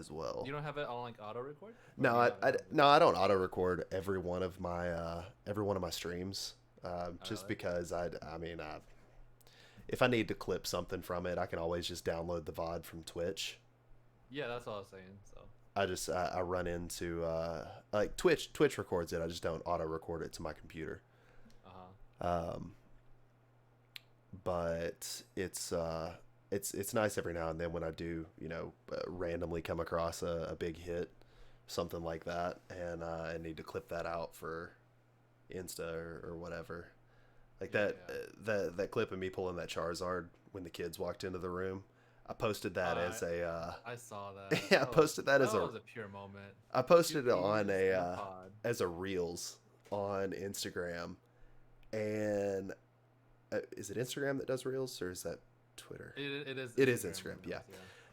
as well. You don't have it on like auto record, or No, do you have it on? no, I don't auto record every one of my streams, Oh, just really? because I mean, if I need to clip something from it, I can always just download the VOD from Twitch. Yeah, that's all I was saying. So. I run into like Twitch records it. I just don't auto record it to my computer. Uh huh. Um, but it's nice every now and then when I do randomly come across a big hit, something like that, and I need to clip that out for Insta or whatever. Like Yeah, that yeah. that clip of me pulling that Charizard when the kids walked into the room. I posted that as a I saw that. yeah, I posted that as That a was a pure moment. I posted it on Cuties a in a pod. as a reels on Instagram, and is it Instagram that does reels or is that Twitter? It is It is Instagram Instagram. Yeah, Reels,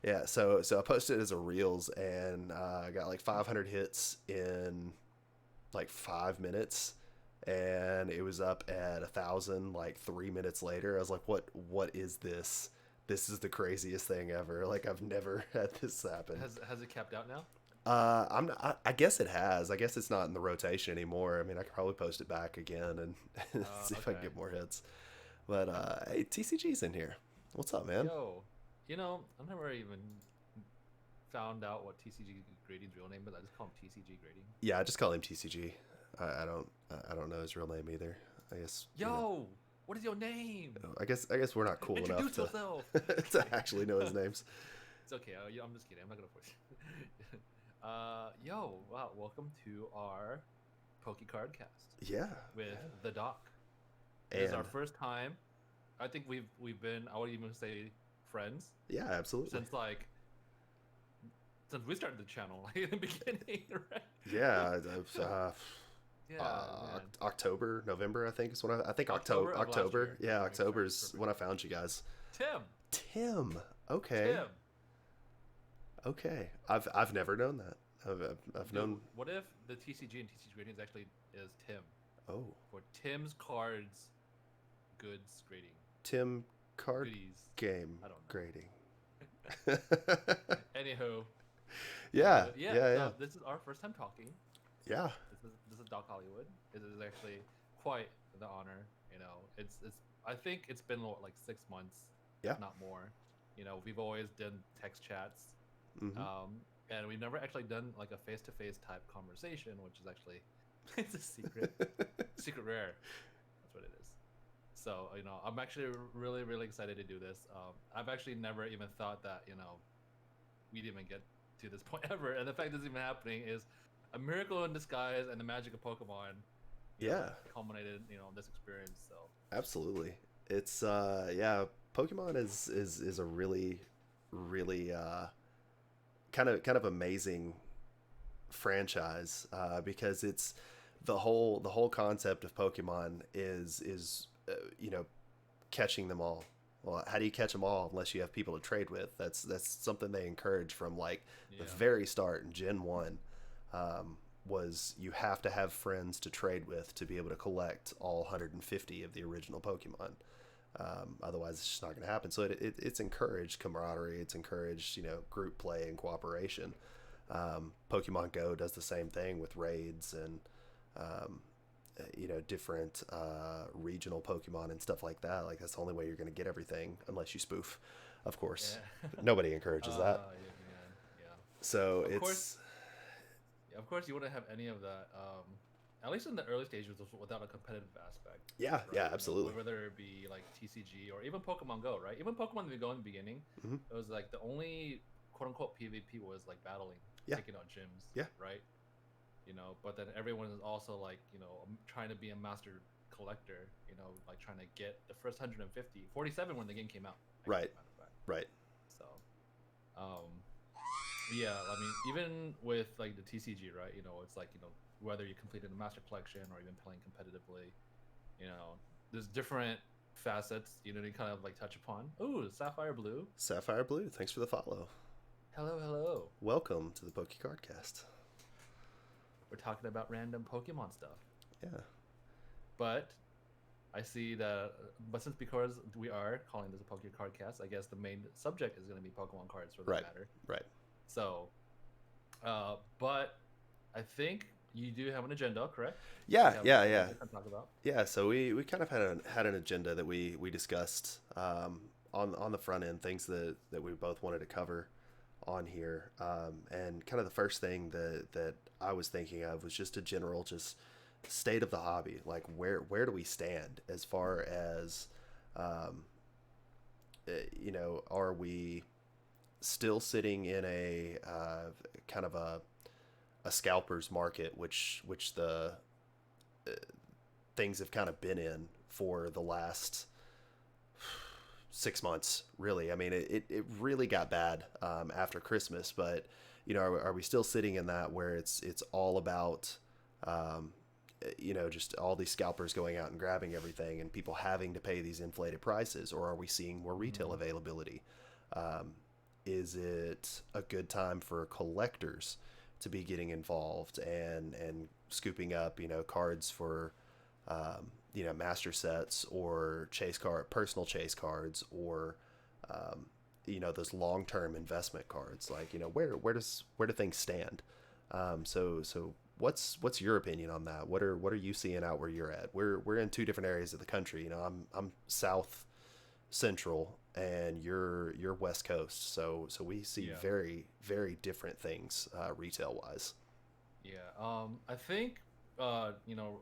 yeah. yeah. So I posted it as a reels, and I got like 500 hits in like 5 minutes, and it was up at 1,000 like 3 minutes later. I was like, what is this? This is the craziest thing ever. Like I've never had this happen. Has it capped out now? I'm not, I guess it has. I guess it's not in the rotation anymore. I mean, I could probably post it back again and see if I can Okay. get more hits. But hey, TCG's in here. What's up, man? Yo, I've never even found out what TCG Grading's real name is. I just call him TCG Grading. Yeah, I just call him TCG. I don't know his real name either. I guess Yo, what is your name? I guess we're not cool enough Introduce yourself. to actually know his names. It's okay. I'm just kidding. I'm not gonna force you. Yo, wow, welcome to our PokeCardcast Yeah, with yeah. the Doc. This is our And first time. I think we've been, I would even say, friends yeah, absolutely. since we started the channel, like in the beginning, right? Yeah, Yeah, man. October, November, I think is when I think October October. of last October, year. yeah, That makes sense. October's Perfect. when I found you guys. Tim. Tim, okay, Tim. okay. I've never known that. I've Dude, known. what if the TCG and TCG gradings actually is Tim Oh, for Tim's Cards Goods Grading? Tim card Goodies. game I don't know. grading. Anywho, Yeah, yeah. yeah, yeah, So this is our first time talking. yeah, This is DocHolliwood. It is actually quite the honor. It's. I think it's been like 6 months, yeah. if not more. We've always done text chats, Hmm. and we've never actually done like a face-to-face type conversation, which is actually it's a secret rare. That's what it is. So I'm actually really really excited to do this. I've actually never even thought that we'd even get to this point ever, and the fact this is even happening is a miracle in disguise, and the magic of Pokemon, Yeah, culminated this experience. So absolutely. It's yeah, Pokemon is a really really kind of amazing franchise because it's the whole concept of Pokemon is catching them all. Well, how do you catch them all unless you have people to trade with? That's something they encourage from like the yeah, very start in Gen 1. Was you have to have friends to trade with to be able to collect all 150 of the original Pokemon. Otherwise, it's just not going to happen. So it's encouraged camaraderie. It's encouraged group play and cooperation. Pokemon Go does the same thing with raids and different regional Pokemon and stuff like that. Like that's the only way you're going to get everything unless you spoof, of course. yeah. Nobody encourages that. Yeah, man. Yeah. So Of it's course, yeah, of course, you wouldn't have any of that. At least in the early stages, without a competitive aspect, yeah, right? yeah, absolutely. Whether it be like TCG or even Pokemon Go, right? Even Pokemon Go in the beginning, Hmm. it was like the only quote unquote PvP was like battling, Yeah. taking out gyms, Yeah. right? But then everyone is also like, trying to be a master collector, like trying to get the first 150, 47 when the game came out. Actually, Right. matter of fact. Right. So, um, yeah, I mean, even with like the TCG, right? It's like whether you completed a master collection or even playing competitively, there's different facets. You kind of like touch upon. Ooh, Sapphire Blue. Sapphire Blue, thanks for the follow. Hello, hello. Welcome to the PokeCardcast. We're talking about random Pokemon stuff, Yeah. but I see that. But because we are calling this a PokeCardcast, I guess the main subject is going to be Pokemon cards for that Right. matter. Right. So, But I think you do have an agenda, correct? You Yeah, have yeah, some yeah, things to talk about. yeah. So we kind of had an agenda that we discussed on the front end, things that we both wanted to cover on here. And kind of the first thing that I was thinking of was just a general just state of the hobby. Like where do we stand as far as um, are we still sitting in a kind of a scalper's market, which the things have kind of been in for the last 6 months, really. I mean, it really got bad after Christmas, but are we still sitting in that where it's all about um, just all these scalpers going out and grabbing everything and people having to pay these inflated prices, or are we seeing more retail Mm-hmm. availability? Um, is it a good time for collectors to be getting involved and scooping up cards for master sets or personal chase cards, or those long-term investment cards? Like, where do things stand? So what's your opinion on that? What are you seeing out where you're at? We're in two different areas of the country. I'm south central and you're west coast, so we see Yeah. very very different things retail wise. Yeah. I think, you know,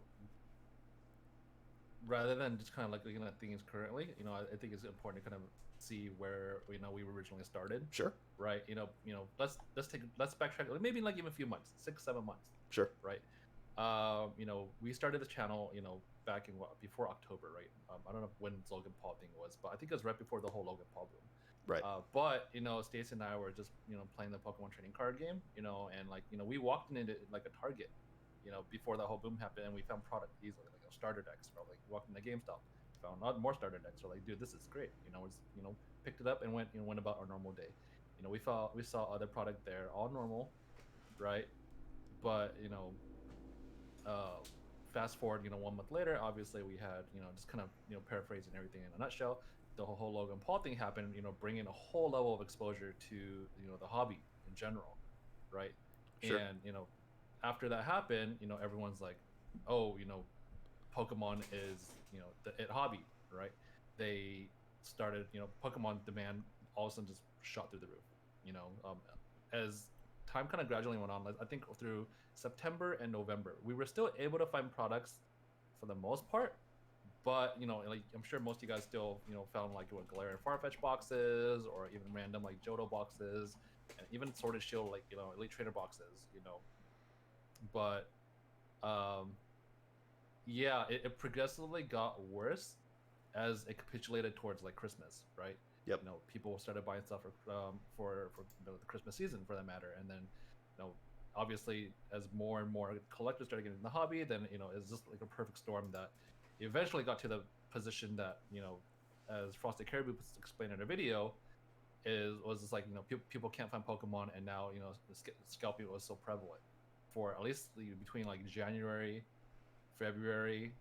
rather than just kind of like looking at things currently, I think it's important to kind of see where we originally started, Sure. right? Let's backtrack, like maybe like even a few months, 6 7 months, Sure. right? We started the channel, back in what, before October, right? I don't know when Logan Paul thing was, but I think it was right before the whole Logan Paul boom. Right. But Stacey and I were just playing the Pokemon trading card game, and like we walked into like a Target, before that whole boom happened, and we found product easily, like starter decks, or like walked into GameStop, found a lot more starter decks. We're like, dude, this is great. It's picked it up and went about our normal day. We saw other product there, all normal, right? But uh, fast forward, 1 month later, obviously we had, just kind of, paraphrasing everything in a nutshell, the whole Logan Paul thing happened, bringing a whole level of exposure to, the hobby in general, right? Sure. And, after that happened, everyone's like, oh, Pokemon is, the it hobby, right? They started, Pokemon demand all of a sudden just shot through the roof, as time kind of gradually went on. I think through September and November, we were still able to find products for the most part, but like I'm sure most of you guys still found like what Galarian Farfetch boxes, or even random like Johto boxes, and even Sword and Shield, like Elite Trainer boxes, but um yeah, it progressively got worse as it capitulated towards like Christmas, right? Yep. People started buying stuff for the Christmas season, for that matter, and then obviously as more and more collectors started getting in the hobby, then it's just like a perfect storm that eventually got to the position that as Frosted Caribou explained in a video, was just like people can't find Pokemon, and now scalping was so prevalent for at least between like January, February,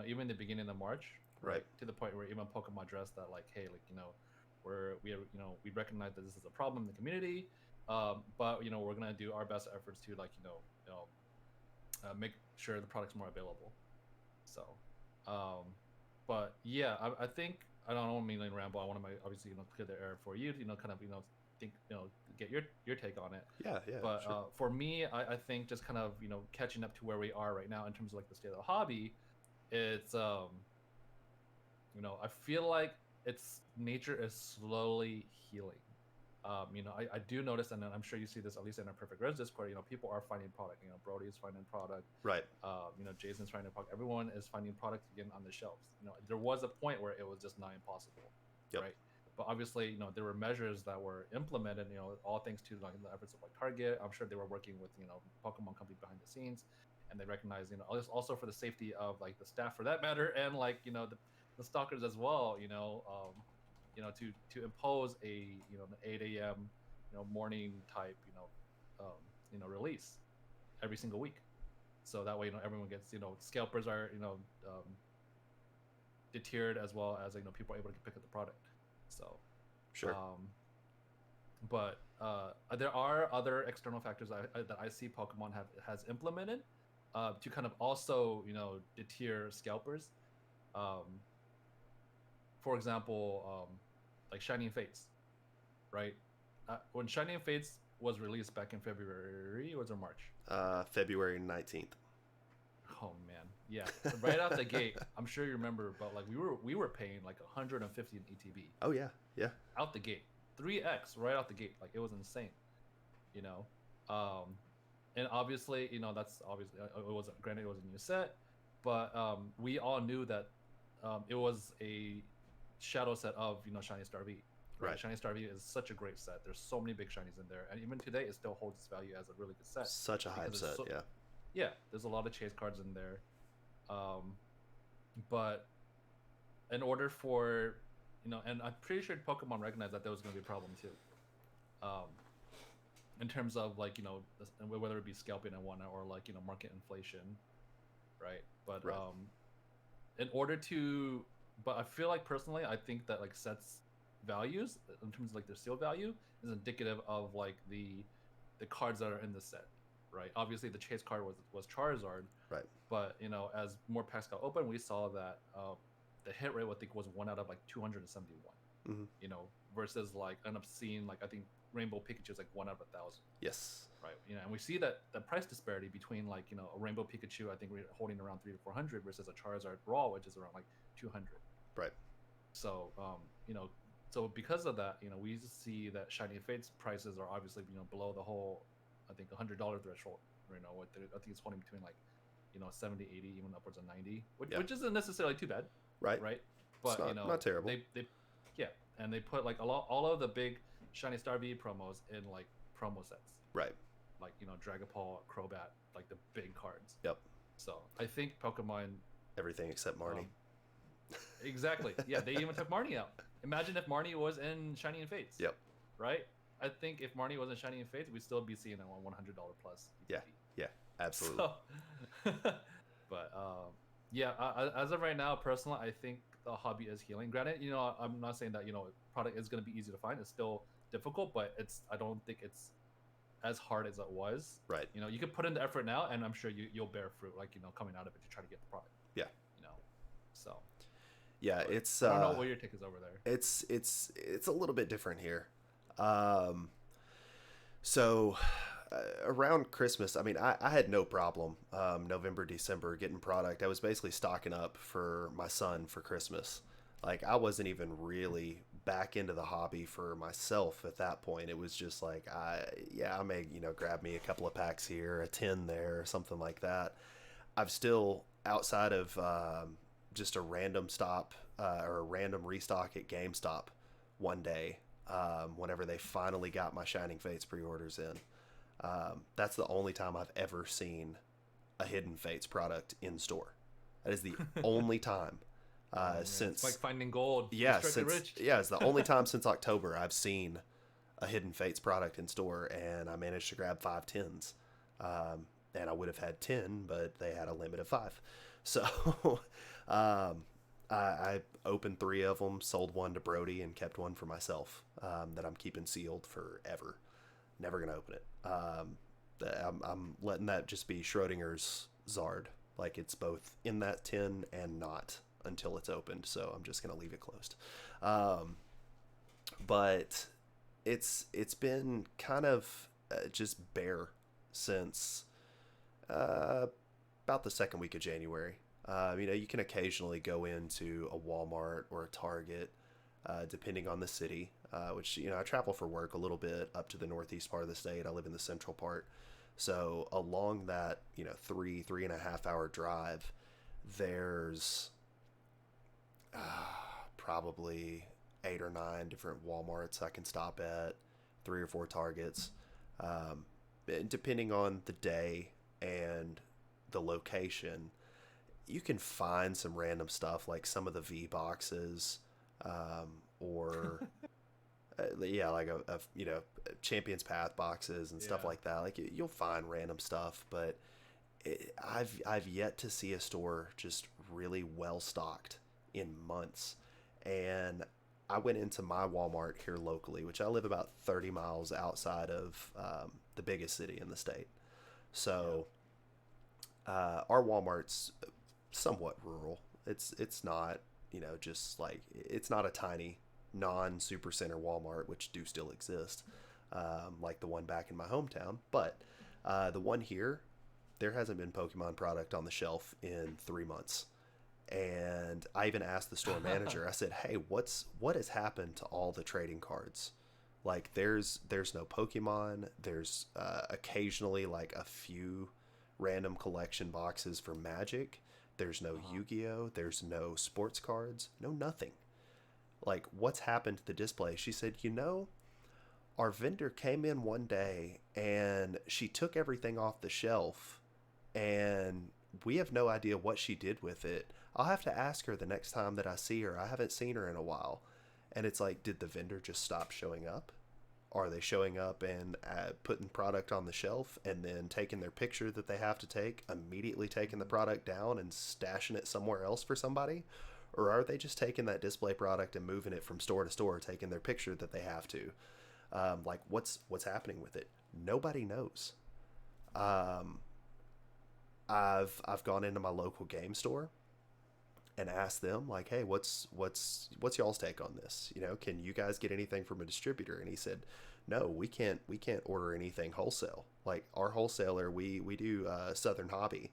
even the beginning of March, Right. right? To the point where even Pokemon addressed that, like, hey, like, we recognize that this is a problem in the community, but we're gonna do our best efforts to like make sure the product's more available. So, um, but yeah, I think I don't mean to ramble. I want to obviously clear the air for you, kind of think get your take on it. Yeah. Yeah. But Sure. for me, I think just kind of catching up to where we are right now in terms of like the state of the hobby, it's I feel like its nature is slowly healing. I do notice, and I'm sure you see this at least in our Perfect Rares Discord. People are finding product. Brody is finding product. Right. Jason's finding product. Everyone is finding product again on the shelves. There was a point where it was just not impossible, Yep. right? But obviously, there were measures that were implemented. All thanks to like the efforts of like Target. I'm sure they were working with Pokemon company behind the scenes, and they recognize also for the safety of like the staff, for that matter, and like the stalkers as well. To impose a an 8 a.m. morning type release every single week, so that way everyone gets scalpers are deterred, as well as people are able to pick up the product. So Sure. but there are other external factors that I see Pokemon has implemented to kind of also deter scalpers. For example, like Shining Fates, right? When Shining Fates was released back in February, was it March? February 19th. Oh man, yeah, right out the gate. I'm sure you remember, but like we were paying like 150 in ETB. Oh yeah, yeah. Out the gate, 3x right out the gate. Like it was insane, you know. And obviously, that's obviously it was granted it was a new set, but we all knew that it was a shadow set of Shiny Star V. Right. Shiny Star V is such a great set. There's so many big shinies in there, and even today it still holds its value as a really good set. Such a hype set, yeah. Yeah, there's a lot of chase cards in there, but in order for and I'm pretty sure Pokemon recognized that there was going to be a problem too. In terms of like whether it be scalping and whatnot or like market inflation, right? But right. In order to, but I feel like personally, I think that like sets values in terms of like their seal value is indicative of like the cards that are in the set, right? Obviously, the chase card was Charizard, right? But as more packs got open, we saw that the hit rate I think was 1 out of like 271. Mm-hmm. Versus like end up seeing like I think Rainbow Pikachu is like 1 out of 1,000. Yes. Right. And we see that the price disparity between like a Rainbow Pikachu I think we're holding around 300 to 400 versus a Charizard Raw which is around like 200. Right. So so because of that we see that Shiny Fates prices are obviously below the whole I think $100 threshold. What I think it's holding between like 70, 80, even upwards of 90, which isn't necessarily too bad. Right. But it's not terrible. They and they put like all of the big Shiny Star V promos in like promo sets. Right. Like Dragapult, Crobat, like the big cards. Yep. So I think Pokemon everything except Marnie. Exactly. Yeah, they even took Marnie out. Imagine if Marnie was in Shiny and Fates. Yep. Right? I think if Marnie was in Shiny and Fates, we'd still be seeing a $100 plus. Yeah. Yeah. Absolutely. So, but as of right now, personally, I think the hobby is healing. Granted, I'm not saying that product is going to be easy to find. It's still difficult, but I don't think it's as hard as it was. Right. You could put in the effort now, and I'm sure you'll bear fruit. Like coming out of it to try to get the product. Yeah. So. Yeah, it's. I don't know what your take is over there. It's a little bit different here. So. Around Christmas, I mean, I had no problem November, December getting product. I was basically stocking up for my son for Christmas. Like, I wasn't even really back into the hobby for myself at that point. It was just like, I may, grab me a couple of packs here, a 10 there, or something like that. I've still, outside of just a random stop or a random restock at GameStop one day, whenever they finally got my Shining Fates pre-orders in. That's the only time I've ever seen a Hidden Fates product in store. That is the only time since. It's like finding gold. Yeah, it's the only time since October I've seen a Hidden Fates product in store, and I managed to grab 5 10s. And I would have had 10, but they had a limit of 5. So I opened 3 of them, sold 1 to Brody, and kept 1 for myself that I'm keeping sealed forever. Never gonna open it. I'm letting that just be Schrodinger's Zard. Like, it's both in that tin and not until it's opened. So I'm just gonna leave it closed. But it's been kind of just bare since about the second week of January. You can occasionally go into a Walmart or a Target, depending on the city. Which, I travel for work a little bit up to the northeast part of the state. I live in the central part. So along that, 3.5 hour drive, there's probably 8 or 9 different Walmarts I can stop at, 3 or 4 Targets. Depending on the day and the location, you can find some random stuff like some of the V boxes, or... like a Champions Path boxes and stuff like that. Like, you'll find random stuff, but I've yet to see a store just really well stocked in months. And I went into my Walmart here locally, which I live about 30 miles outside of the biggest city in the state. So our Walmart's somewhat rural. It's not, just like, it's not a tiny non supercenter Walmart, which do still exist, like the one back in my hometown. But the one here, there hasn't been Pokemon product on the shelf in 3 months. And I even asked the store manager, I said, hey, what has happened to all the trading cards? Like there's no Pokemon. There's occasionally like a few random collection boxes for Magic. There's no Yu-Gi-Oh. There's no sports cards. No nothing. Like, what's happened to the display? She said, our vendor came in one day and she took everything off the shelf and we have no idea what she did with it. I'll have to ask her the next time that I see her. I haven't seen her in a while. And it's like, did the vendor just stop showing up? Are they showing up and putting product on the shelf and then taking their picture that they have to take, immediately taking the product down and stashing it somewhere else for somebody? Or are they just taking that display product and moving it from store to store, taking their picture that they have to? Like, what's happening with it? Nobody knows. I've gone into my local game store and asked them, like, hey, what's y'all's take on this? Can you guys get anything from a distributor? And he said, no, we can't order anything wholesale. Like, our wholesaler, we do Southern Hobby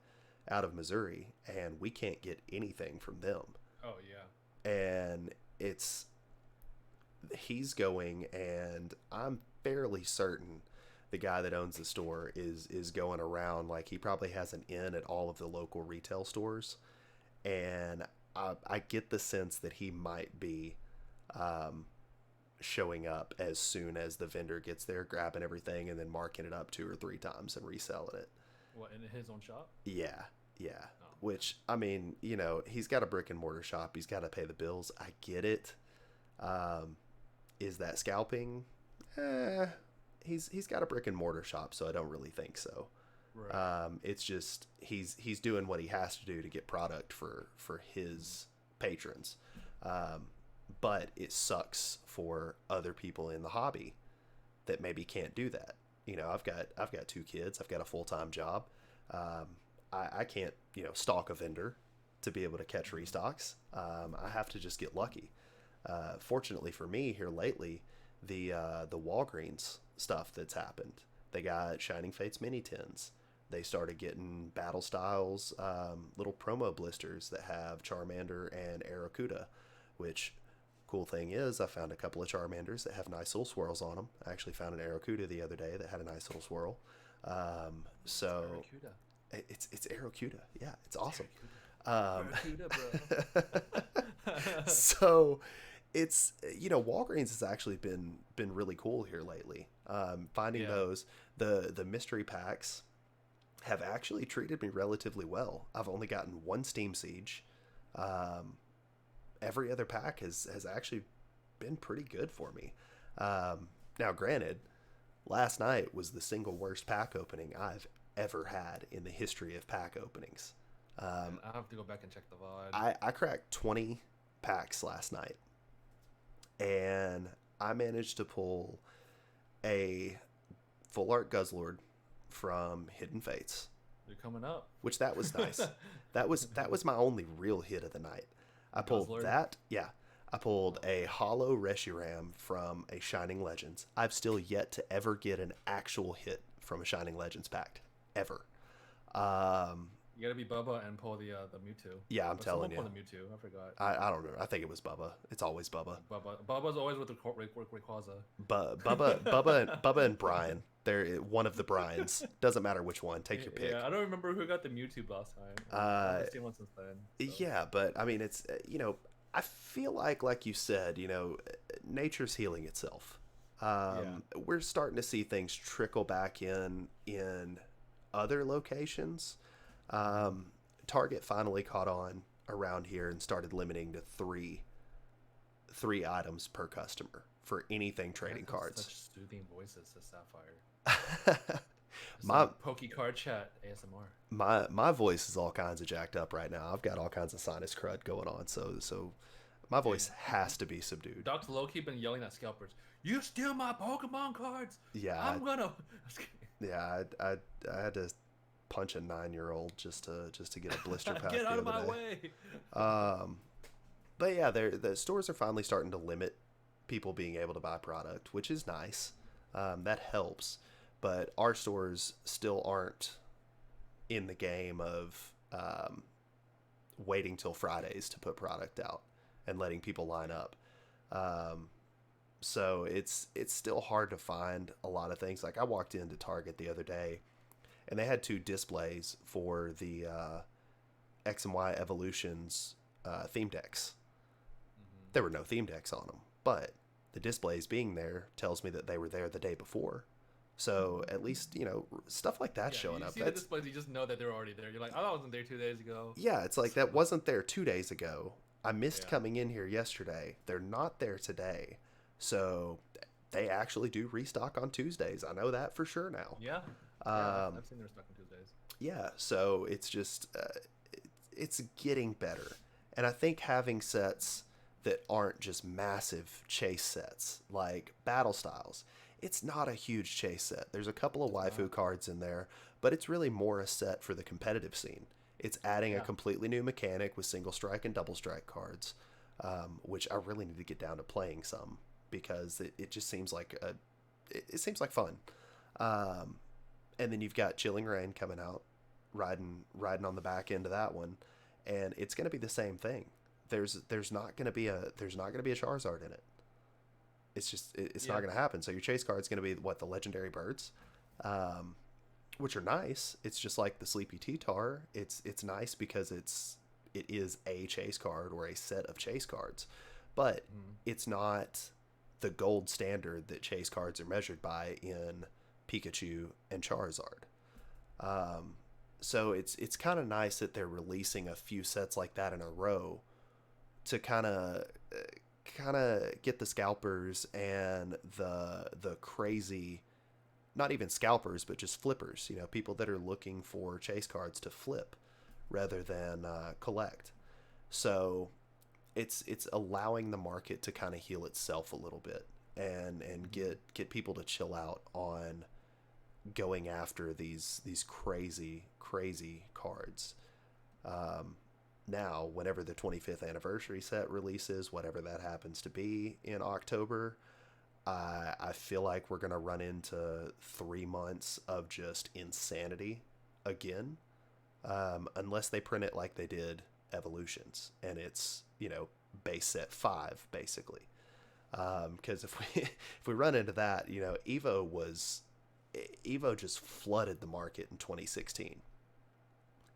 out of Missouri, and we can't get anything from them. Oh yeah. And he's going, and I'm fairly certain the guy that owns the store is going around, like, he probably has an in at all of the local retail stores. And I get the sense that he might be showing up as soon as the vendor gets there, grabbing everything and then marking it up 2 or 3 times and reselling it. What, in his own shop? Yeah. Oh. Which, I mean, he's got a brick and mortar shop. He's got to pay the bills. I get it. Is that scalping? He's got a brick and mortar shop, so I don't really think so. Right. It's just he's doing what he has to do to get product for his patrons. But it sucks for other people in the hobby that maybe can't do that. I've got 2 kids. I've got a full-time job. I can't, stalk a vendor to be able to catch restocks. I have to just get lucky. Fortunately for me, here lately, the Walgreens stuff that's happened. They got Shining Fates mini tins. They started getting Battle Styles little promo blisters that have Charmander and Arrokuda, which, cool thing is, I found a couple of Charmanders that have nice little swirls on them. I actually found an Arrokuda the other day that had a nice little swirl. So Arrokuda. It's Arrokuda. Yeah, it's awesome. Arrokuda, bro. So it's, Walgreens has actually been really cool here lately. Finding those, the mystery packs have actually treated me relatively well. I've only gotten 1 Steam Siege. Every other pack has actually been pretty good for me. Now, granted, last night was the single worst pack opening I've ever had in the history of pack openings. I have to go back and check the VOD. I cracked 20 packs last night, and I managed to pull a full art Guzzlord from Hidden Fates. They're coming up. Which, that was nice. that was my only real hit of the night. I pulled Guzzlord? that. Yeah. I pulled a hollow Reshiram from a Shining Legends. I've still yet to ever get an actual hit from a Shining Legends pack. Ever. You gotta be Bubba and pull the Mewtwo. Yeah, I'm telling you. Pull the Mewtwo. I forgot. I don't know. I think it was Bubba. It's always Bubba. Bubba's always with the Rayquaza. Bubba and Brian. They're one of the Brians. Doesn't matter which one. Take your pick. Yeah, I don't remember who got the Mewtwo last time. I've seen one since then. So. Yeah, but I mean, it's I feel like you said, nature's healing itself. We're starting to see things trickle back in other locations. Target finally caught on around here and started limiting to three items per customer for anything trading cards. Such soothing voices to Sapphire. My PokeCardcast ASMR. My voice is all kinds of jacked up right now. I've got all kinds of sinus crud going on. So My Dude, voice has to be subdued. Doc's low-key been yelling at scalpers. You steal my Pokemon cards. Yeah, I'm gonna. yeah. I had to punch a 9-year-old just to get a blister pack Get the out of other my day. way. But yeah, the stores are finally starting to limit people being able to buy product, which is nice. That helps. But our stores still aren't in the game of waiting till Fridays to put product out and letting people line up. So it's still hard to find a lot of things. Like I walked into Target the other day, and they had 2 displays for the X and Y Evolutions theme decks. There were no theme decks on them, but the displays being there tells me that they were there the day before. So at least, stuff like that showing up. You see the displays, you just know that they're already there. You're like, oh, I wasn't there 2 days ago. Yeah, it's like that wasn't there 2 days ago. I missed coming in here yesterday. They're not there today. So they actually do restock on Tuesdays. I know that for sure now. Yeah. I've seen them restock on Tuesdays. Yeah, so it's just, it's getting better. And I think having sets that aren't just massive chase sets, like Battle Styles, it's not a huge chase set. There's a couple of waifu cards in there, but it's really more a set for the competitive scene. It's adding a completely new mechanic with single strike and double strike cards, which I really need to get down to playing some because it just seems like it seems like fun. And then you've got Chilling Reign coming out, riding on the back end of that one, and it's going to be the same thing. There's not going to be a Charizard in it. It's just it's not going to happen. So your chase card's going to be the legendary birds, which are nice. It's just like the Sleepy T-Tar. It's nice because it is a chase card or a set of chase cards, but it's not the gold standard that chase cards are measured by in Pikachu and Charizard. So it's kind of nice that they're releasing a few sets like that in a row to kind of get the scalpers and the crazy, not even scalpers, but just flippers, people that are looking for chase cards to flip rather than collect. So it's allowing the market to kind of heal itself a little bit and get people to chill out on going after these crazy cards. Now, whenever the 25th anniversary set releases, whatever that happens to be in October, I feel like we're going to run into 3 months of just insanity again, unless they print it like they did Evolutions, and it's, base set 5, basically. Because if we run into that, Evo just flooded the market in 2016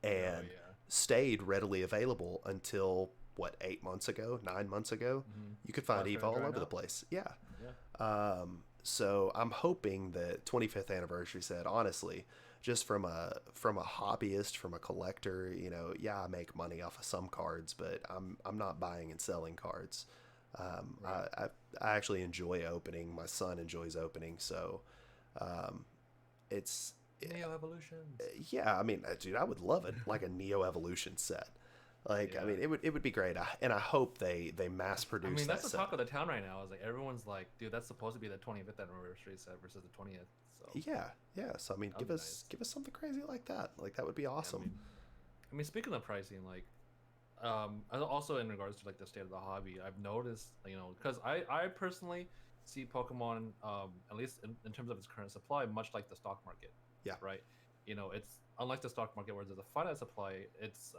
and stayed readily available until 8 months ago, 9 months ago. You could find Evo all over the place. So I'm hoping that 25th anniversary set, honestly, just from a hobbyist, from a collector, I make money off of some cards, but I'm not buying and selling cards. I actually enjoy opening. My son enjoys opening, so it's Neo Evolutions. Yeah, I mean, dude, I would love it, like a Neo Evolution set. Like, I mean, it would be great, and I hope they mass produce. I mean, that's the set. talk of the town right now. Is like everyone's like, dude, that's supposed to be the 25th anniversary set versus the 20th. So yeah. So I mean, give us something crazy like that. Like that would be awesome. I mean, speaking of pricing, like, also in regards to like the state of the hobby, I've noticed, because I personally see Pokemon, at least in terms of its current supply, much like the stock market. Yeah. Right. It's unlike the stock market where there's a finite supply. It's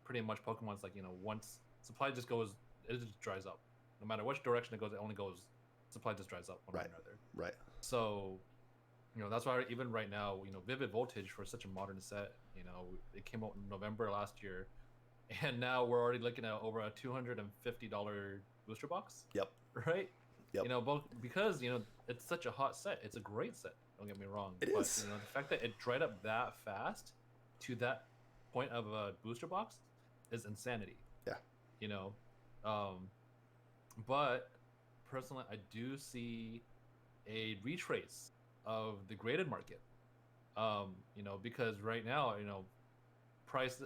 pretty much Pokemon's like, once supply just goes, it just dries up. No matter which direction it goes, it only goes, supply just dries up one way or another. Right. So, that's why even right now, Vivid Voltage for such a modern set, it came out in November last year, and now we're already looking at over a $250 booster box. Yep. Right. Yep. Both because it's such a hot set. It's a great set. Don't get me wrong. It is. The fact that it dried up that fast to that point of a booster box is insanity. Yeah. But personally, I do see a retrace of the graded market. Because right now, price,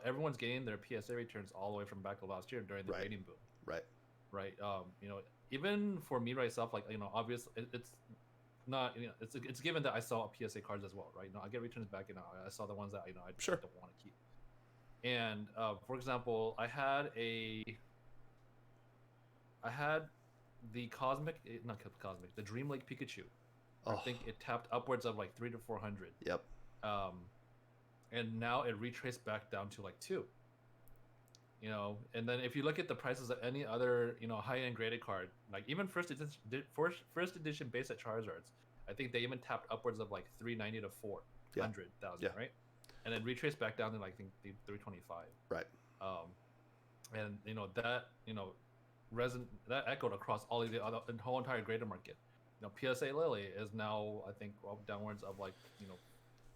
everyone's getting their PSA returns all the way from back to last year during the grading boom. Right. right? You know, even for me myself, like, you know, obviously it's not, you know, it's given that I saw PSA cards as well, right? You know, I get returns back, and I saw the ones that, you know, I Sure. don't want to keep. And for example, I had the not cosmic, the Dream Lake Pikachu. I Oh. think it tapped upwards of like 300 to 400. Yep. And now it retraced back down to like 2. You know, and then if you look at the prices of any other, you know, high-end graded card, like even first edition base set Charizards, I think they even tapped upwards of like 390 to 400,000, Yeah. right? And then retraced back down to like, I think 325. Right. And you know that, you know, that echoed across all of the whole entire graded market. You know, PSA Lily is now, I think, downwards of like, you know,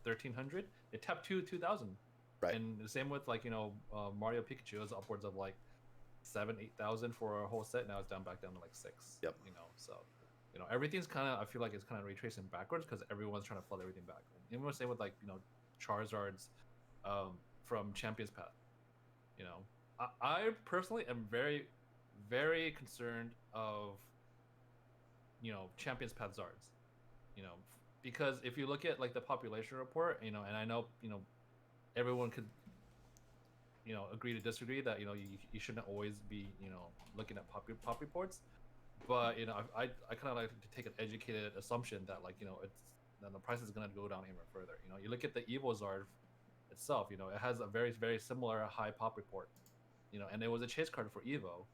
1,300. It tapped 2,000. Right. And the same with like, you know, Mario Pikachu is upwards of like 7,000-8,000 for a whole set. Now it's back down to like 6. Yep. You know, so, you know, everything's kind of, I feel like it's kind of retracing backwards because everyone's trying to flood everything back. Even the same with like, you know, Charizards from Champions Path. You know, I personally am very, very concerned of, you know, Champions Path Zards. You know, because if you look at like the population report, you know, and I know, you know, everyone could, you know, agree to disagree that, you know, you shouldn't always be, you know, looking at pop reports, but you know, I kind of like to take an educated assumption that, like, you know, then the price is going to go down even further. You know, you look at the Evo Zard itself, you know, it has a very, very similar high pop report, you know, and it was a chase card for Evo,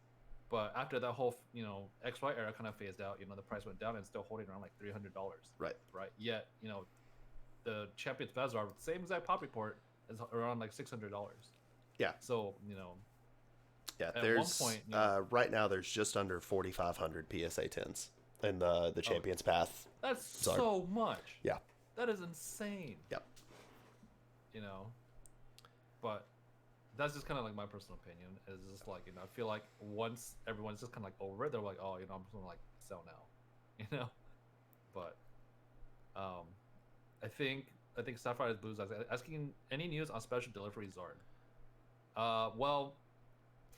but after that whole, you know, XY era kind of phased out, you know, the price went down and it's still holding around like $300. Right. Yet, you know, the Champions Bazaar with the same exact pop report is around like $600. Yeah. So, you know, yeah, at there's one point, you know, right now there's just under 4,500 PSA 10s in the Champions Path. That's Zard. so much. Yeah. That is insane. Yep. You know, but that's just kind of like my personal opinion. Is just like, you know, I feel like once everyone's just kind of like over it, they're like, oh, you know, I'm just gonna like sell now, you know. But I think Sapphire's Blues is asking any news on special delivery Zard. Well,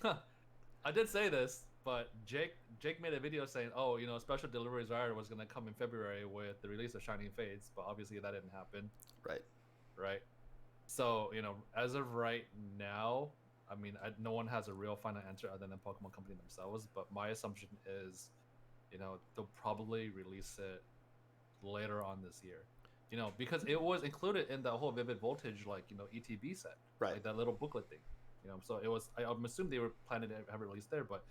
I did say this, but Jake made a video saying, oh, you know, special delivery Zard was gonna come in February with the release of Shining Fates, but obviously that didn't happen. Right. So, you know, as of right now, I mean, no one has a real final answer other than Pokemon Company themselves, but my assumption is, you know, they'll probably release it later on this year. You know, because it was included in the whole Vivid Voltage, like, you know, ETB set. Right. Like that little booklet thing. You know, so it was, I'm assuming they were planning to have it released there, but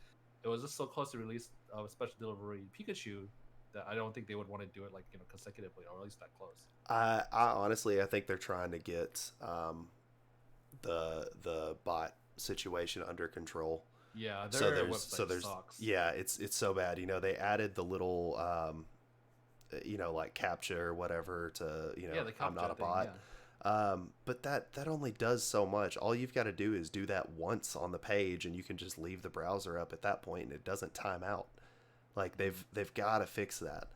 it was just so close to release of special delivery Pikachu that I don't think they would want to do it like, you know, consecutively, or at least that close. I honestly, I think they're trying to get the bot situation under control. Yeah, their website sucks. Yeah, it's so bad. You know, they added the little you know, like CAPTCHA or whatever to, you know, yeah, I'm not a thing, bot. Yeah. But that only does so much. All you've got to do is do that once on the page, and you can just leave the browser up at that point, and it doesn't time out. Like they've got to fix that.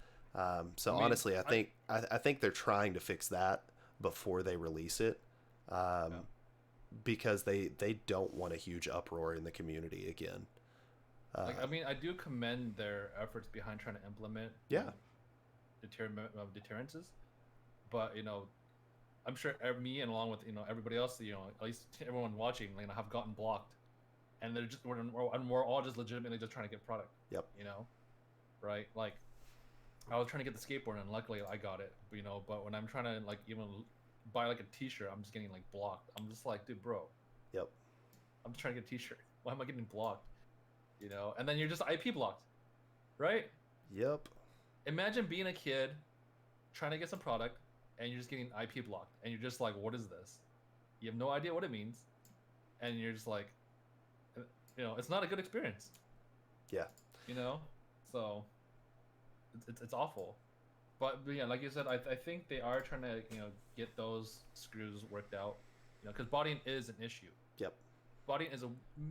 So I mean, honestly, I think they're trying to fix that before they release it, because they don't want a huge uproar in the community again. Like, I mean, I do commend their efforts behind trying to implement deterrences, but you know, I'm sure me and along with, you know, everybody else, you know, at least everyone watching, you know, have gotten blocked, and we're all just legitimately just trying to get product. Yep. You know, right? Like, I was trying to get the skateboard, and luckily I got it. You know, but when I'm trying to like even buy like a T-shirt, I'm just getting like blocked. I'm just like, dude, bro. Yep. I'm just trying to get a T-shirt. Why am I getting blocked? You know, and then you're just IP blocked, right? Yep. Imagine being a kid trying to get some product, and you're just getting IP blocked, and you're just like, what is this? You have no idea what it means, and you're just like, you know, it's not a good experience. Yeah. You know, so it's awful. But yeah, like you said, I think they are trying to, you know, get those screws worked out. You know, because botting is an issue. Yep. Botting is a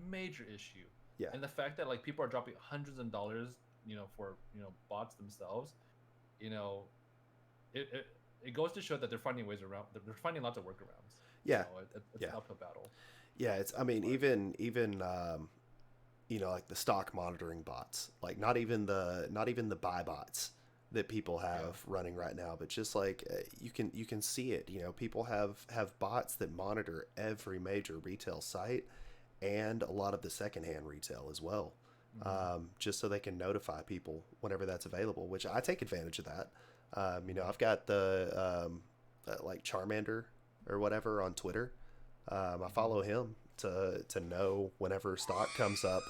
major issue. Yeah. And the fact that like people are dropping hundreds of dollars, you know, for, you know, bots themselves, you know, it goes to show that they're finding ways around. They're finding lots of workarounds. Yeah. You know, it's an uphill battle. Yeah, it's. I mean, even like the stock monitoring bots, like not even the buy bots that people Yeah. have running right now, but just like you can see it. People have bots that monitor every major retail site and a lot of the secondhand retail as well, Hmm. just so they can notify people whenever that's available. Which I take advantage of that. Right. I've got the like Charmander or whatever on Twitter. I Hmm. follow him to know whenever stock comes up.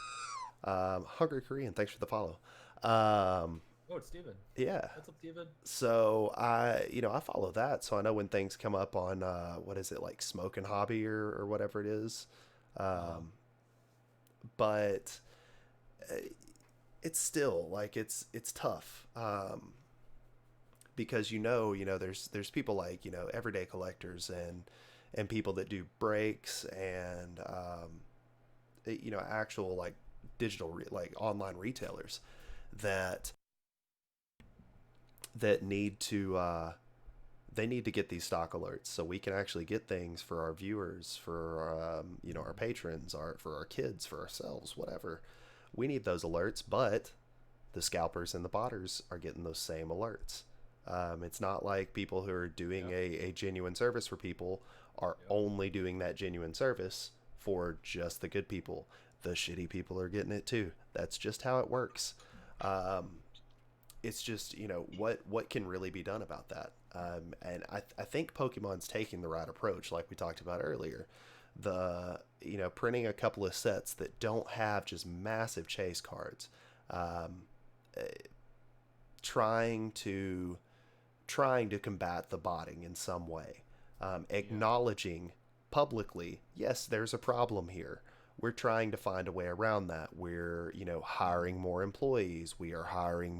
Hungry Korean, thanks for the follow. Um, Oh, it's Steven. yeah, What's up, Steven? so I follow that, so I know when things come up on what is it, like Smoking Hobby or whatever it is. Uh-huh. Um, but uh, it's still like it's tough, because there's people like everyday collectors and people that do breaks and actual like like online retailers that need to they need to get these stock alerts so we can actually get things for our viewers, for our Hmm. patrons, for our kids, for ourselves, whatever. We need those alerts, but the scalpers and the botters are getting those same alerts. It's not like people who are doing Yep. a genuine service for people are Yep. only doing that genuine service for just the good people. The shitty people are getting it too. That's just how it works. Um, it's just what can really be done about that. And I think Pokemon's taking the right approach, like we talked about earlier. The printing a couple of sets that don't have just massive chase cards, um, eh, trying to combat the botting in some way, Yeah. acknowledging publicly, yes, there's a problem here. We're trying to find a way around that. We're hiring more employees. We are hiring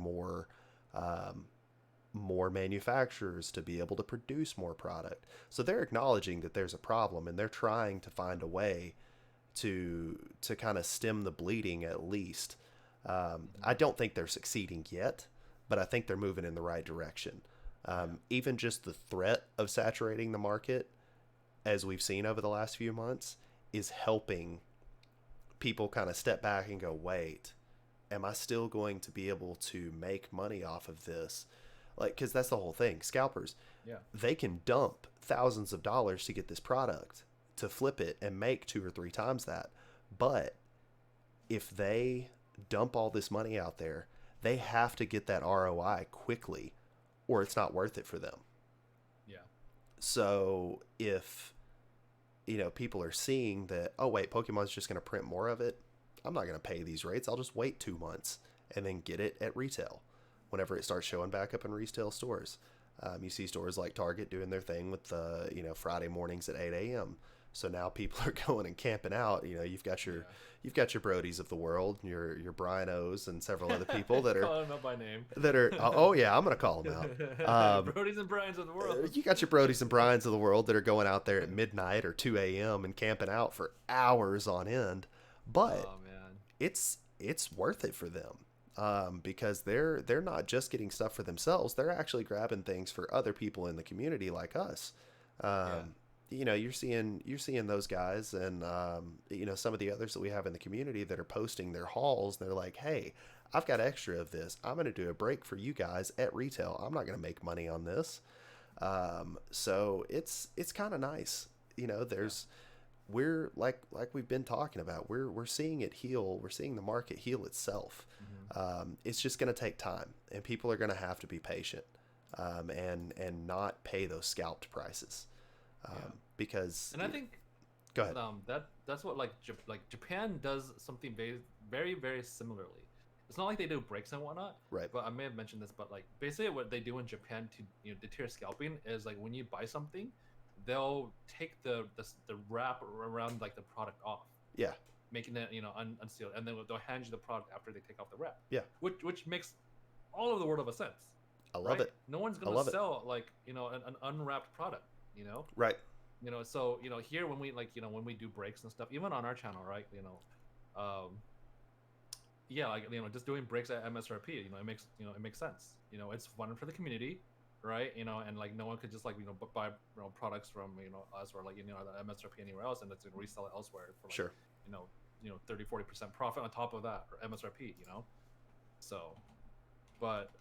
um, more manufacturers to be able to produce more product. So they're acknowledging that there's a problem and they're trying to find a way to kind of stem the bleeding at least. Hmm. I don't think they're succeeding yet, but I think they're moving in the right direction. Yeah. Even just the threat of saturating the market, as we've seen over the last few months, is helping people kind of step back and go, wait, am I still going to be able to make money off of this? Like, because that's the whole thing. Scalpers, Yeah. they can dump thousands of dollars to get this product, to flip it and make two or three times that. But if they dump all this money out there, they have to get that ROI quickly or it's not worth it for them. Yeah. So if people are seeing that, oh wait, Pokemon's just going to print more of it, I'm not going to pay these rates. I'll just wait 2 months and then get it at retail whenever it starts showing back up in retail stores. You see stores like Target doing their thing with the Friday mornings at 8 a.m. So now people are going and camping out. You've got your Brodies of the world, your Brian O's, and several other people You that are call him out by name. oh yeah, I'm gonna call them out. Brodies and Bryans of the world. You got your Brodies and Bryans of the world that are going out there at midnight or 2 a.m. and camping out for hours on end, but Oh man. it's worth it for them, because they're not just getting stuff for themselves; they're actually grabbing things for other people in the community like us. Yeah. Um, you're seeing those guys and some of the others that we have in the community that are posting their hauls. They're like, hey, I've got extra of this. I'm going to do a break for you guys at retail. I'm not going to make money on this. So it's kind of nice. Yeah. There's we're like we've been talking about. We're seeing it heal. We're seeing the market heal itself. Hmm. It's just going to take time, and people are going to have to be patient, and not pay those scalped prices, Yeah. because And I think go ahead. that's what like Japan does something very very similarly. It's not like they do breaks and whatnot, Right. but I may have mentioned this, but like basically what they do in Japan to deter scalping is like when you buy something, they'll take the wrap around like the product off, Yeah. making it unsealed, and then they'll hand you the product after they take off the wrap, Yeah. which makes all of the world of a sense, I love right? it. No one's I gonna love it. sell like an unwrapped product, you know Right. so here when we like when we do breaks and stuff, even on our channel, right? Yeah, like just doing breaks at MSRP, it makes sense. It's fun for the community, right? And like no one could just like buy products from us or like the MSRP anywhere else and let's resell it elsewhere for like Sure. 30-40% profit on top of that, or MSRP, So, but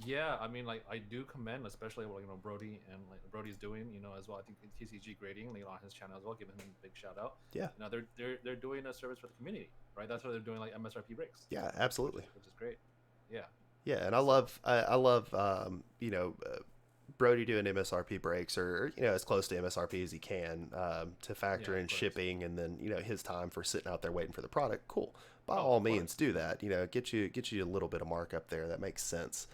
yeah, I mean, like, I do commend, especially what Brody and like Brody's doing, as well. I think TCG grading, on his channel as well, giving him a big shout out. Yeah. They're doing a service for the community, right? That's why they're doing like MSRP breaks. Yeah, absolutely. Which is great. Yeah. Yeah, and I love Brody doing MSRP breaks, or as close to MSRP as he can, to factor in shipping, and then his time for sitting out there waiting for the product. Cool, by all means do that. Get you a little bit of markup there. That makes sense.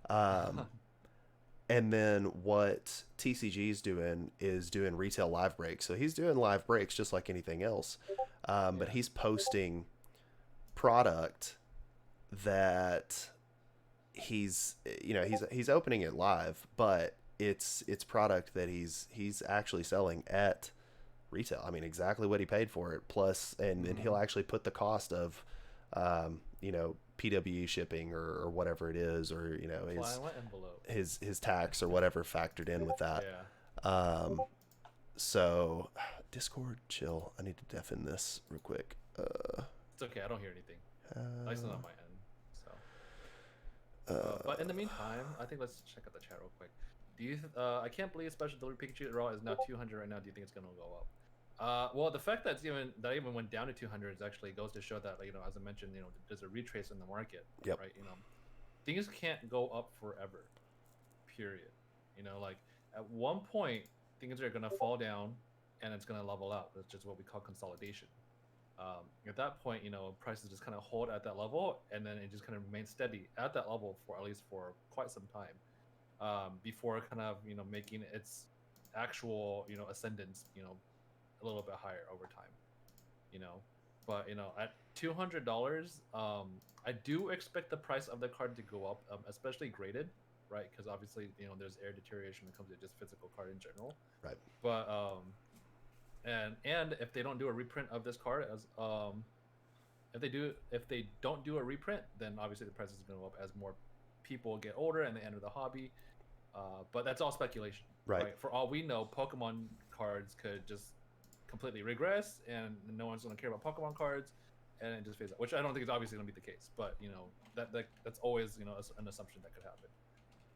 And then what TCG is doing retail live breaks. So he's doing live breaks just like anything else, but he's posting product that he's opening it live, but it's product that he's actually selling at retail. I mean, exactly what he paid for it, plus, and he'll actually put the cost of PWE shipping or whatever it is, or his tax or whatever factored in with that. So Discord, chill, I need to deafen this real quick. It's okay, I don't hear anything. Nice on my end. But in the meantime, I think let's check out the chat real quick. Do you? I can't believe Special Delivery Pikachu Raw is now 200 right now. Do you think it's gonna go up? Well, the fact that even went down to 200 actually goes to show that, as I mentioned, there's a retrace in the market. Yep. Right. Things can't go up forever. Period. Like at one point, things are gonna fall down, and it's gonna level out. That's just what we call consolidation. At that point, prices just kind of hold at that level, and then it just kind of remains steady at that level for at least for quite some time, before kind of making its actual ascendance a little bit higher over time. But at $200, I do expect the price of the card to go up, especially graded, right? Because obviously there's air deterioration when it comes to just physical card in general, right? But and if they don't do a reprint of this card, as if they don't do a reprint, then obviously the price is going to go up as more people get older and they enter the hobby. But that's all speculation, right? For all we know, Pokemon cards could just completely regress, and no one's going to care about Pokemon cards, and it just fades out. Which I don't think is obviously going to be the case, but that's always an assumption that could happen.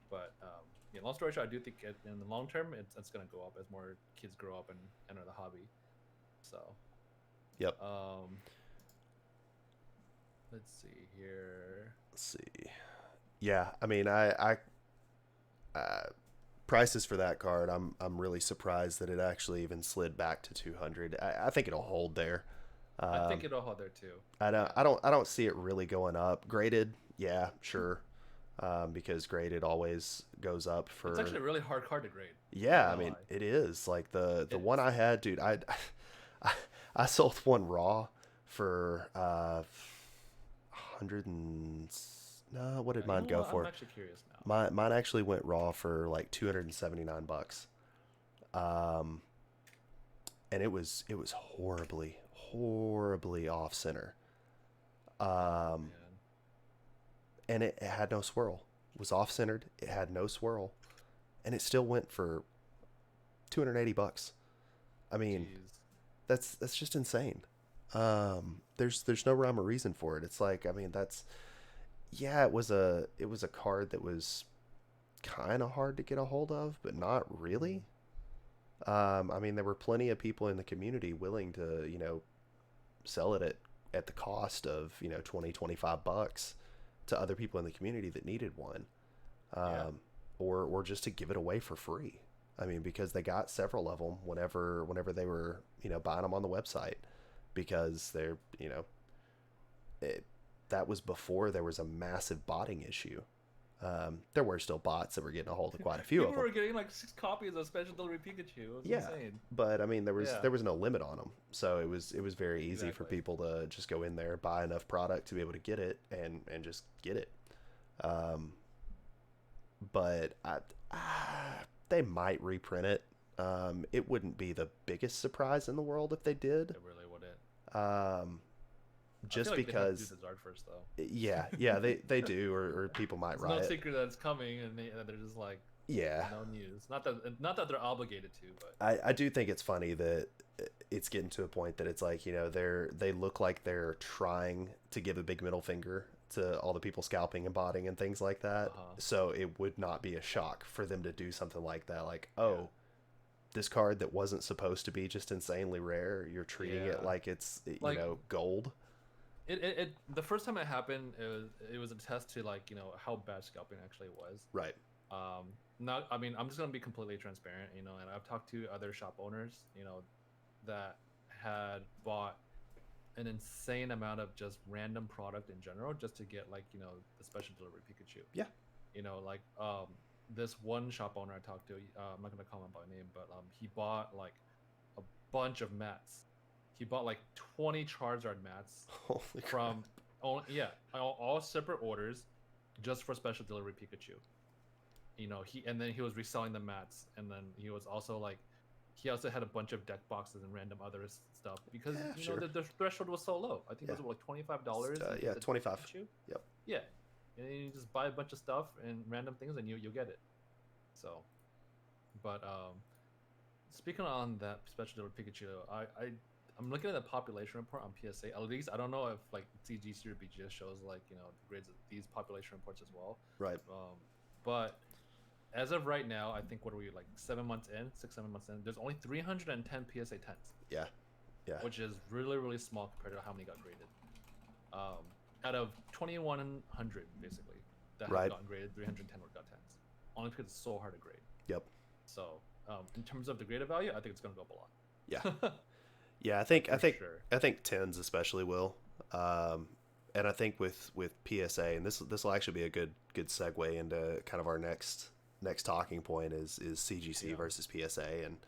But long story short, I do think in the long term, it's going to go up as more kids grow up and enter the hobby. So, yep. Let's see here. Yeah, I mean, I prices for that card, I'm really surprised that it actually even slid back to 200. I think it'll hold there. I think it'll hold there too. I don't see it really going up. Graded, yeah, sure. Because graded always goes up for. It's actually a really hard card to grade. Yeah, I mean it is. Like the one I had, dude. I sold one raw for 100 and no. What did mine go for? I'm actually curious now. Mine actually went raw for like $279. And it was horribly off center. And it had no swirl. It was off centered. It had no swirl, and it still went for $280. I mean, that's just insane. There's no rhyme or reason for it. It's like, I mean, it was a card that was kind of hard to get a hold of, but not really. I mean, there were plenty of people in the community willing to sell it at the cost of $20-25 to other people in the community that needed one, or just to give it away for free. I mean, because they got several of them whenever they were buying them on the website, because they're that was before there was a massive botting issue. There were still bots that were getting a hold of quite a few of them. People were getting like 6 copies of Special Delivery Pikachu. It was insane. But I mean, there was no limit on them, so it was very easy for people to just go in there, buy enough product to be able to get it, and just get it. But they might reprint it. It wouldn't be the biggest surprise in the world if they did. It really wouldn't. Just like because they have to do the Zard first, though. Yeah, they do, or people might riot. It's no secret that it's coming, and they're just like, Yeah. No news. Not that they're obligated to, but I do think it's funny that it's getting to a point that it's like, they look like they're trying to give a big middle finger to all the people scalping and botting and things like that. uh-huh. So it would not be a shock for them to do something like that. Like, Yeah. oh, this card that wasn't supposed to be just insanely rare, you're treating it Yeah. like it's, Like gold. it the first time it happened, it was a test to like how bad scalping actually was. Right. Not I mean I'm just gonna be completely transparent, and I've talked to other shop owners, that had bought an insane amount of just random product in general just to get like the special delivery Pikachu. Yeah. Like this one shop owner I talked to, I'm not gonna call him by name, but he bought like a bunch of mats. He bought like 20 Charizard mats Holy crap. from all separate orders just for special delivery Pikachu. And then he was reselling the mats, and then he was also like he also had a bunch of deck boxes and random other stuff because Yeah, sure. the threshold was so low. I think it was like $25. Yeah, 25. Yep. Yeah, and you just buy a bunch of stuff and random things, and you'll get it. So, but speaking on that special delivery Pikachu, I'm looking at the population report on PSA. At least I don't know if like CGC or BGS shows like the grades of these population reports as well. Right. But as of right now, I think what are we like 7 months in, 7 months in? There's only 310 PSA 10s. Yeah. Yeah. Which is really really small compared to how many got graded. Out of 2,100 basically that have gotten graded, 310 were got 10s. Only because it's so hard to grade. Yep. So in terms of the graded value, I think it's gonna go up a lot. Yeah. Yeah, I think sure. I think 10s especially will. And I think with PSA, and this will actually be a good segue into kind of our next talking point is CGC versus PSA and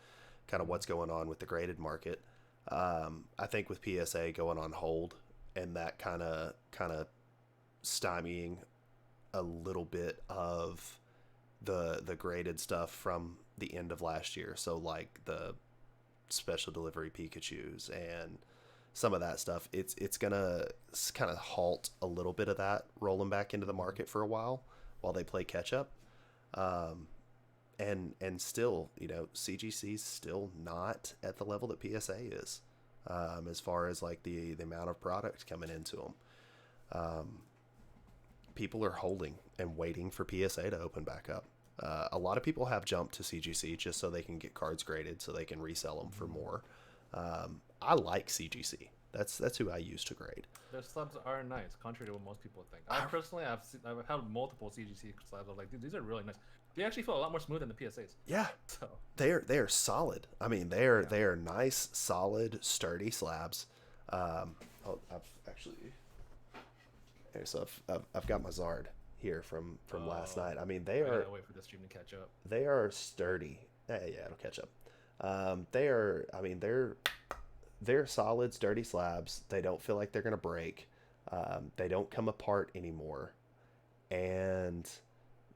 kind of what's going on with the graded market. I think with PSA going on hold and that kind of stymieing a little bit of the graded stuff from the end of last year. So like the special delivery Pikachus and some of that stuff, it's gonna kind of halt a little bit of that rolling back into the market for a while they play catch up. And still, CGC's still not at the level that PSA is, as far as like the amount of product coming into them. People are holding and waiting for PSA to open back up. A lot of people have jumped to CGC just so they can get cards graded so they can resell them for more. I like CGC. That's who I use to grade. Their slabs are nice, contrary to what most people think. I personally, I've had multiple CGC slabs. I'm like, dude, these are really nice. They actually feel a lot more smooth than the PSAs. Yeah, so they are solid. I mean, they are nice, solid, sturdy slabs. I've actually here, so I've got my Zard here from last night. I mean, they are. Wait for the stream to catch up. They are sturdy. Yeah, it'll catch up. They are. I mean, they're solid, sturdy slabs. They don't feel like they're gonna break. They don't come apart anymore, and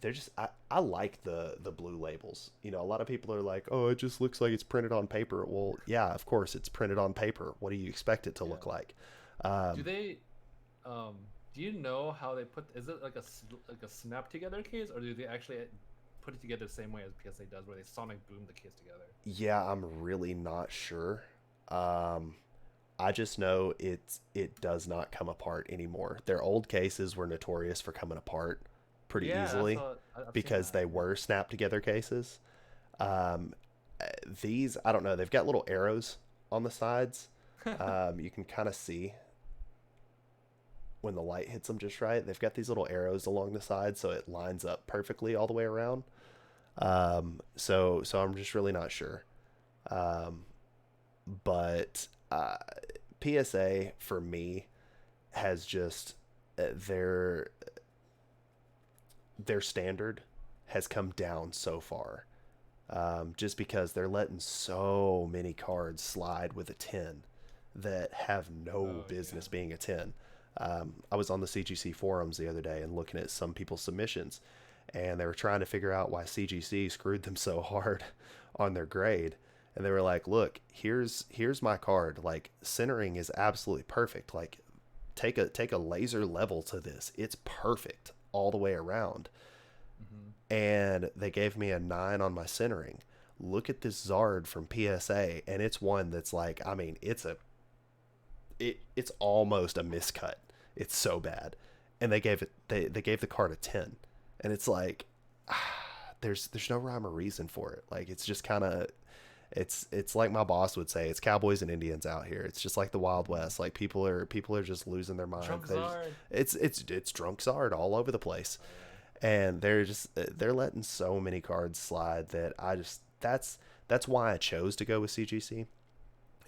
they're just. I like the blue labels. A lot of people are like, oh, it just looks like it's printed on paper. Well, yeah, of course it's printed on paper. What do you expect it to look like? Do they? Do you know how they put? Is it like a snap together case, or do they actually put it together the same way as PSA does, where they sonic boom the case together? Yeah, I'm really not sure. I just know it does not come apart anymore. Their old cases were notorious for coming apart pretty easily because they were snap together cases. These, I don't know. They've got little arrows on the sides. You can kind of see when the light hits them just right. They've got these little arrows along the side, so it lines up perfectly all the way around. So I'm just really not sure. But PSA for me has just their standard has come down so far. Just because they're letting so many cards slide with a 10 that have no business being a 10. I was on the CGC forums the other day and looking at some people's submissions, and they were trying to figure out why CGC screwed them so hard on their grade. And they were like, look, here's my card. Like, centering is absolutely perfect. Like, take a laser level to this. It's perfect all the way around. Mm-hmm. and they gave me a 9 on my centering. Look at this Zard from PSA, and it's one that's like, I mean, it's almost a miscut. It's so bad, and they gave the card a 10, and it's like, there's no rhyme or reason for it. Like, it's just kind of, it's like my boss would say, it's cowboys and Indians out here. It's just like the Wild West. Like, people are just losing their mind. Drunk Zard. It's drunk Zard all over the place. Oh, yeah. And they're letting so many cards slide that that's why I chose to go with CGC.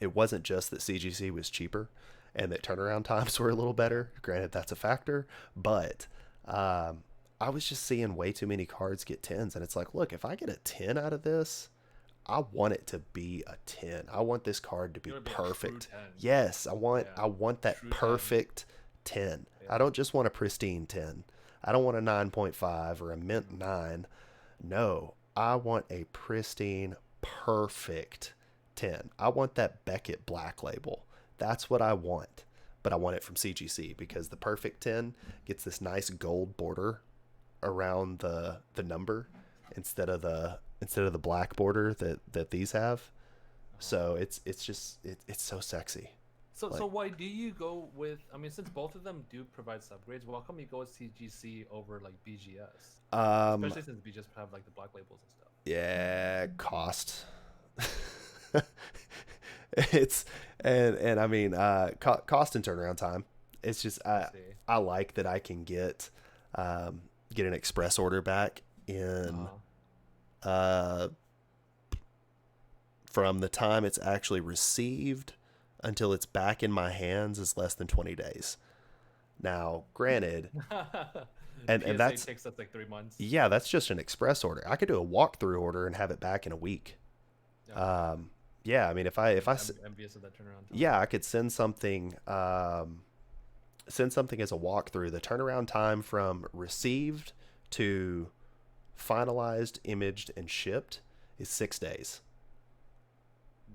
It wasn't just that CGC was cheaper and that turnaround times were a little better. Granted, that's a factor, but I was just seeing way too many cards get 10s, and it's like, look, if I get a 10 out of this, I want it to be a 10. I want this card to be perfect. Yes, I want that true perfect 10. Yeah. I don't just want a pristine 10. I don't want a 9.5 or a mint 9. No, I want a pristine, perfect 10. I want that Beckett Black Label. That's what I want. But I want it from CGC because the perfect 10 gets this nice gold border around the number instead of the black border that these have. So it's so sexy. So why do you go with? I mean, since both of them do provide subgrades, why come you go with CGC over like BGS? Especially since BGS have like the black labels and stuff. Yeah, cost. It's and I mean cost and turnaround time. It's just I like that I can get an express order back in from the time it's actually received until it's back in my hands is less than 20 days. Now, granted, and that's takes us like 3 months. Yeah, that's just an express order. I could do a walkthrough order and have it back in a week. Yeah, I mean, if I envious of that turnaround time. Yeah, I could send something as a walkthrough. The turnaround time from received to finalized, imaged, and shipped is 6 days.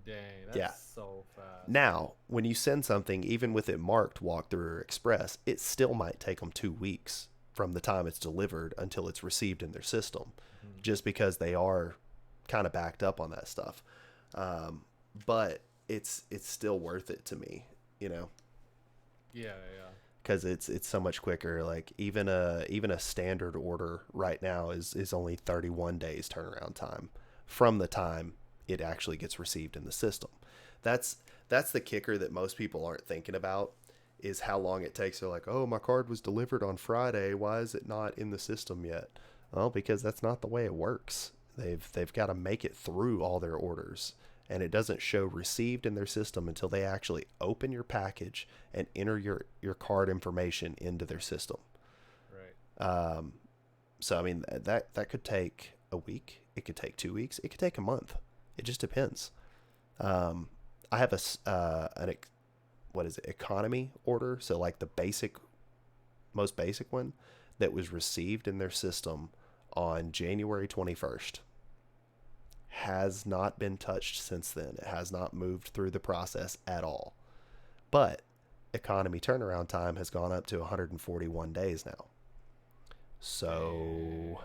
Dang, that's so fast. Now, when you send something, even with it marked walkthrough or express, it still might take them 2 weeks from the time it's delivered until it's received in their system, just because they are kind of backed up on that stuff. But it's still worth it to me, you know? Yeah. Because it's so much quicker. Like even a standard order right now is only 31 days turnaround time from the time it actually gets received in the system. That's the kicker that most people aren't thinking about, is how long it takes. They're like, oh, my card was delivered on Friday. Why is it not in the system yet? Well, because that's not the way it works. They've got to make it through all their orders, and it doesn't show received in their system until they actually open your package and enter your card information into their system. Right. So I mean, that could take a week. It could take 2 weeks. It could take a month. It just depends. I have economy order. So like the most basic one that was received in their system on January 21st. Has not been touched since then. It has not moved through the process at all. But economy turnaround time has gone up to 141 days now. So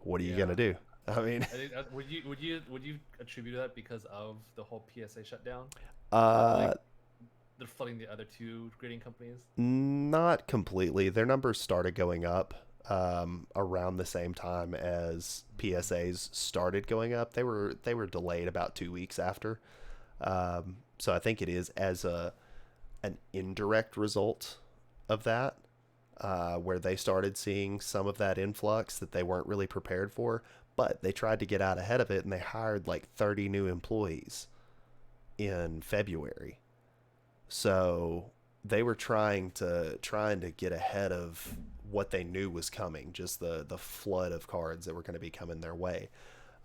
what are you going to do? I mean, would you attribute that because of the whole PSA shutdown? They're flooding the other two grading companies? Not completely. Their numbers started going up around the same time as PSAs started going up. They were delayed about 2 weeks after. So I think it is as an indirect result of that, where they started seeing some of that influx that they weren't really prepared for. But they tried to get out ahead of it, and they hired like 30 new employees in February. So they were trying to get ahead of what they knew was coming, just the flood of cards that were going to be coming their way.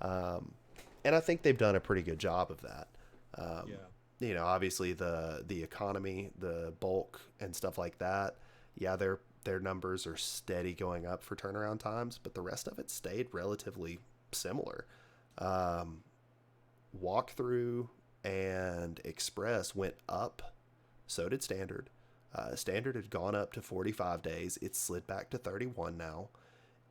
And I think they've done a pretty good job of that. You know, obviously the economy, the bulk and stuff like that. Yeah, their numbers are steady going up for turnaround times, but the rest of it stayed relatively similar. Walkthrough and express went up. So did standard. Standard had gone up to 45 days. It's slid back to 31 now.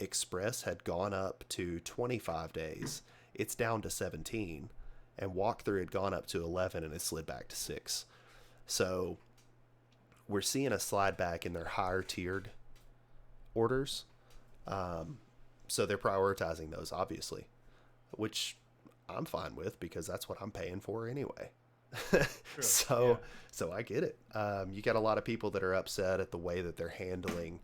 Express had gone up to 25 days. It's down to 17, and Walkthrough had gone up to 11, and it slid back to 6. So we're seeing a slide back in their higher tiered orders. So they're prioritizing those, obviously, which I'm fine with because that's what I'm paying for anyway. So I get it. You got a lot of people that are upset at the way that they're handling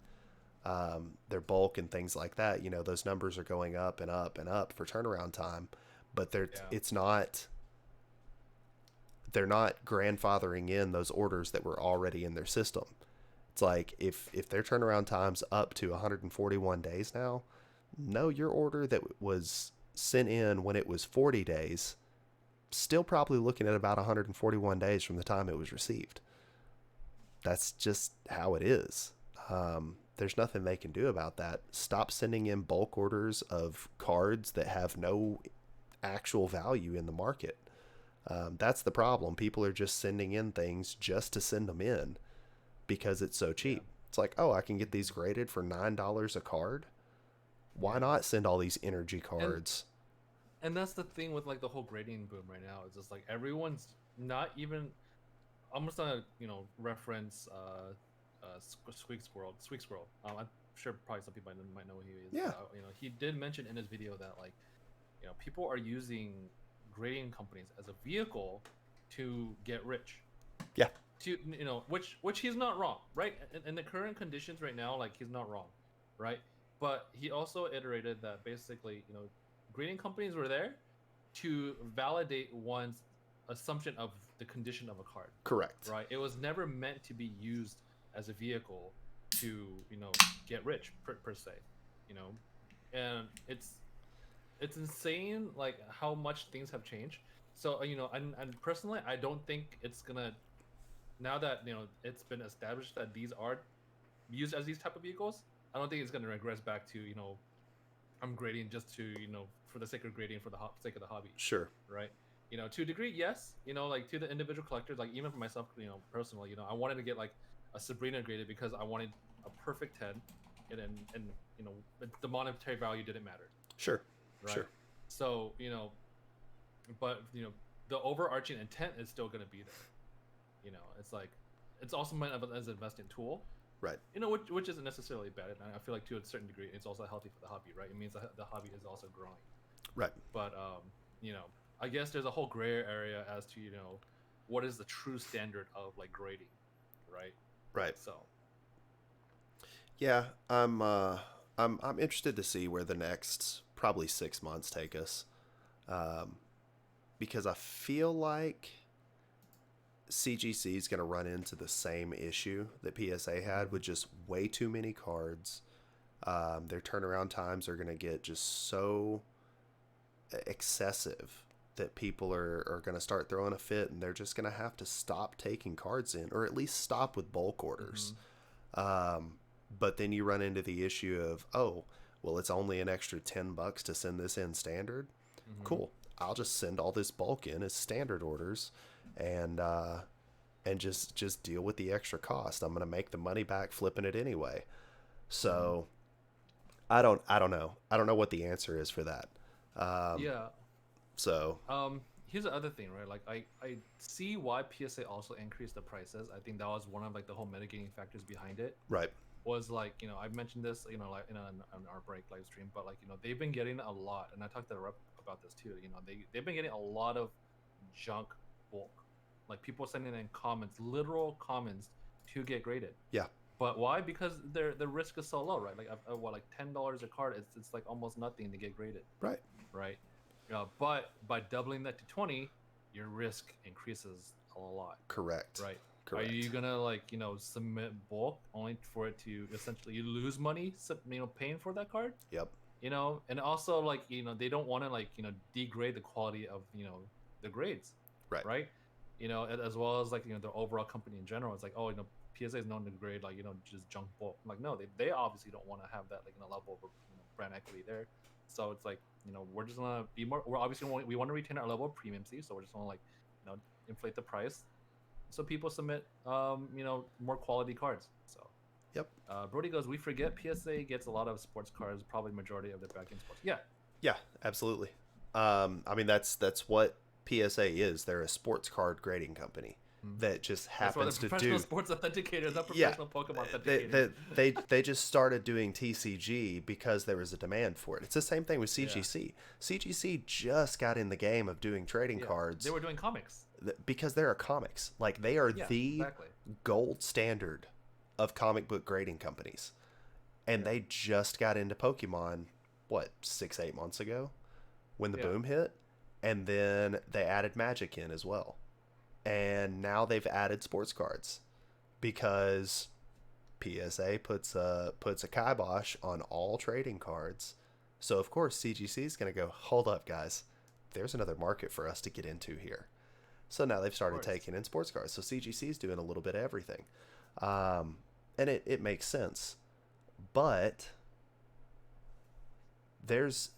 their bulk and things like that. You know, those numbers are going up and up and up for turnaround time, but they're not grandfathering in those orders that were already in their system. It's like if their turnaround time's up to 141 days now, no, your order that was sent in when it was 40 days, still probably looking at about 141 days from the time it was received. That's just how it is. There's nothing they can do about that. Stop sending in bulk orders of cards that have no actual value in the market. That's the problem. People are just sending in things just to send them in because it's so cheap. It's like, oh, I can get these graded for $9 a card. Why not send all these energy cards? And that's the thing with like the whole grading boom right now. It's just like everyone's not even. I'm just gonna reference Squeak Squirrel. I'm sure probably some people might know who he is. Yeah. He did mention in his video that like people are using grading companies as a vehicle to get rich. Yeah. To which he's not wrong, right? In the current conditions right now, like he's not wrong, right? But he also iterated that basically, grading companies were there to validate one's assumption of the condition of a card. Correct. Right? It was never meant to be used as a vehicle to, get rich per se, and it's insane like how much things have changed. So and personally, I don't think it's gonna, now that it's been established that these are used as these type of vehicles, I don't think it's gonna regress back to I'm grading just to for the sake of grading for the sake of the hobby. Sure. Right. To a degree, yes. Like to the individual collectors, like even for myself, personally, I wanted to get like a Sabrina graded because I wanted a perfect 10, and the monetary value didn't matter. Sure. Right. Sure. So but the overarching intent is still gonna be there. It's like it's also meant as an investing tool. Right. Which isn't necessarily bad, and I feel like to a certain degree, it's also healthy for the hobby, right? It means that the hobby is also growing. Right. But I guess there's a whole gray area as to what is the true standard of like grading, right? Right. So. Yeah, I'm interested to see where the next probably 6 months take us, because I feel like CGC is going to run into the same issue that PSA had with just way too many cards. Their turnaround times are going to get just so excessive that people are going to start throwing a fit, and they're just going to have to stop taking cards in, or at least stop with bulk orders. But then you run into the issue of, oh, well, it's only an extra $10 to send this in standard. Cool. I'll just send all this bulk in as standard orders, and just deal with the extra cost. I'm going to make the money back flipping it anyway. So I don't know. I don't know what the answer is for that. So here's the other thing, right? Like I see why PSA also increased the prices. I think that was one of like the whole mitigating factors behind it. Right. Was like, I mentioned this, like in our break live stream, but like, they've been getting a lot, and I talked to Rep about this too. They've been getting a lot of junk bulk, like people sending in comments, literal comments to get graded. Yeah. But why? Because the risk is so low, right? Like like $10 a card, it's like almost nothing to get graded. Right. Right. But by doubling that to 20, your risk increases a lot. Correct. Right. Correct. Are you gonna submit bulk only for it to essentially you lose money, paying for that card? Yep. And also like they don't want to degrade the quality of the grades. Right. Right. As well as like the overall company in general. It's like, oh, PSA is known to grade like just junk bulk. Like no, they obviously don't want to have that level of brand equity there. So it's like we're just gonna be more. We're obviously we want to retain our level of premiumcy, so we're just gonna inflate the price, so people submit more quality cards. So Yep. Brody goes, we forget PSA gets a lot of sports cards, probably majority of their backing sports. Yeah. Yeah, absolutely. I mean, that's what PSA is. They're a sports card grading company Mm. that just That's why they're happens to professional do. sports authenticators, not Yeah, professional Pokemon they, authenticators. they they just started doing TCG because there was a demand for it. It's the same thing with Yeah. CGC. CGC just got in the game of doing trading Yeah. They cards were doing comics. because there are comics. Like they are Yeah, the exactly. gold standard of comic book grading companies, and Yeah. they just got into Pokemon what 6-8 months ago when the Yeah. boom hit, and then they added Magic in as well, and now they've added sports cards because PSA puts a kibosh on all trading cards. So of course CGC is going to go, hold up guys, there's another market for us to get into here. So now they've Of started course. taking in sports cards. So CGC is doing a little bit of everything, and it makes sense. But there's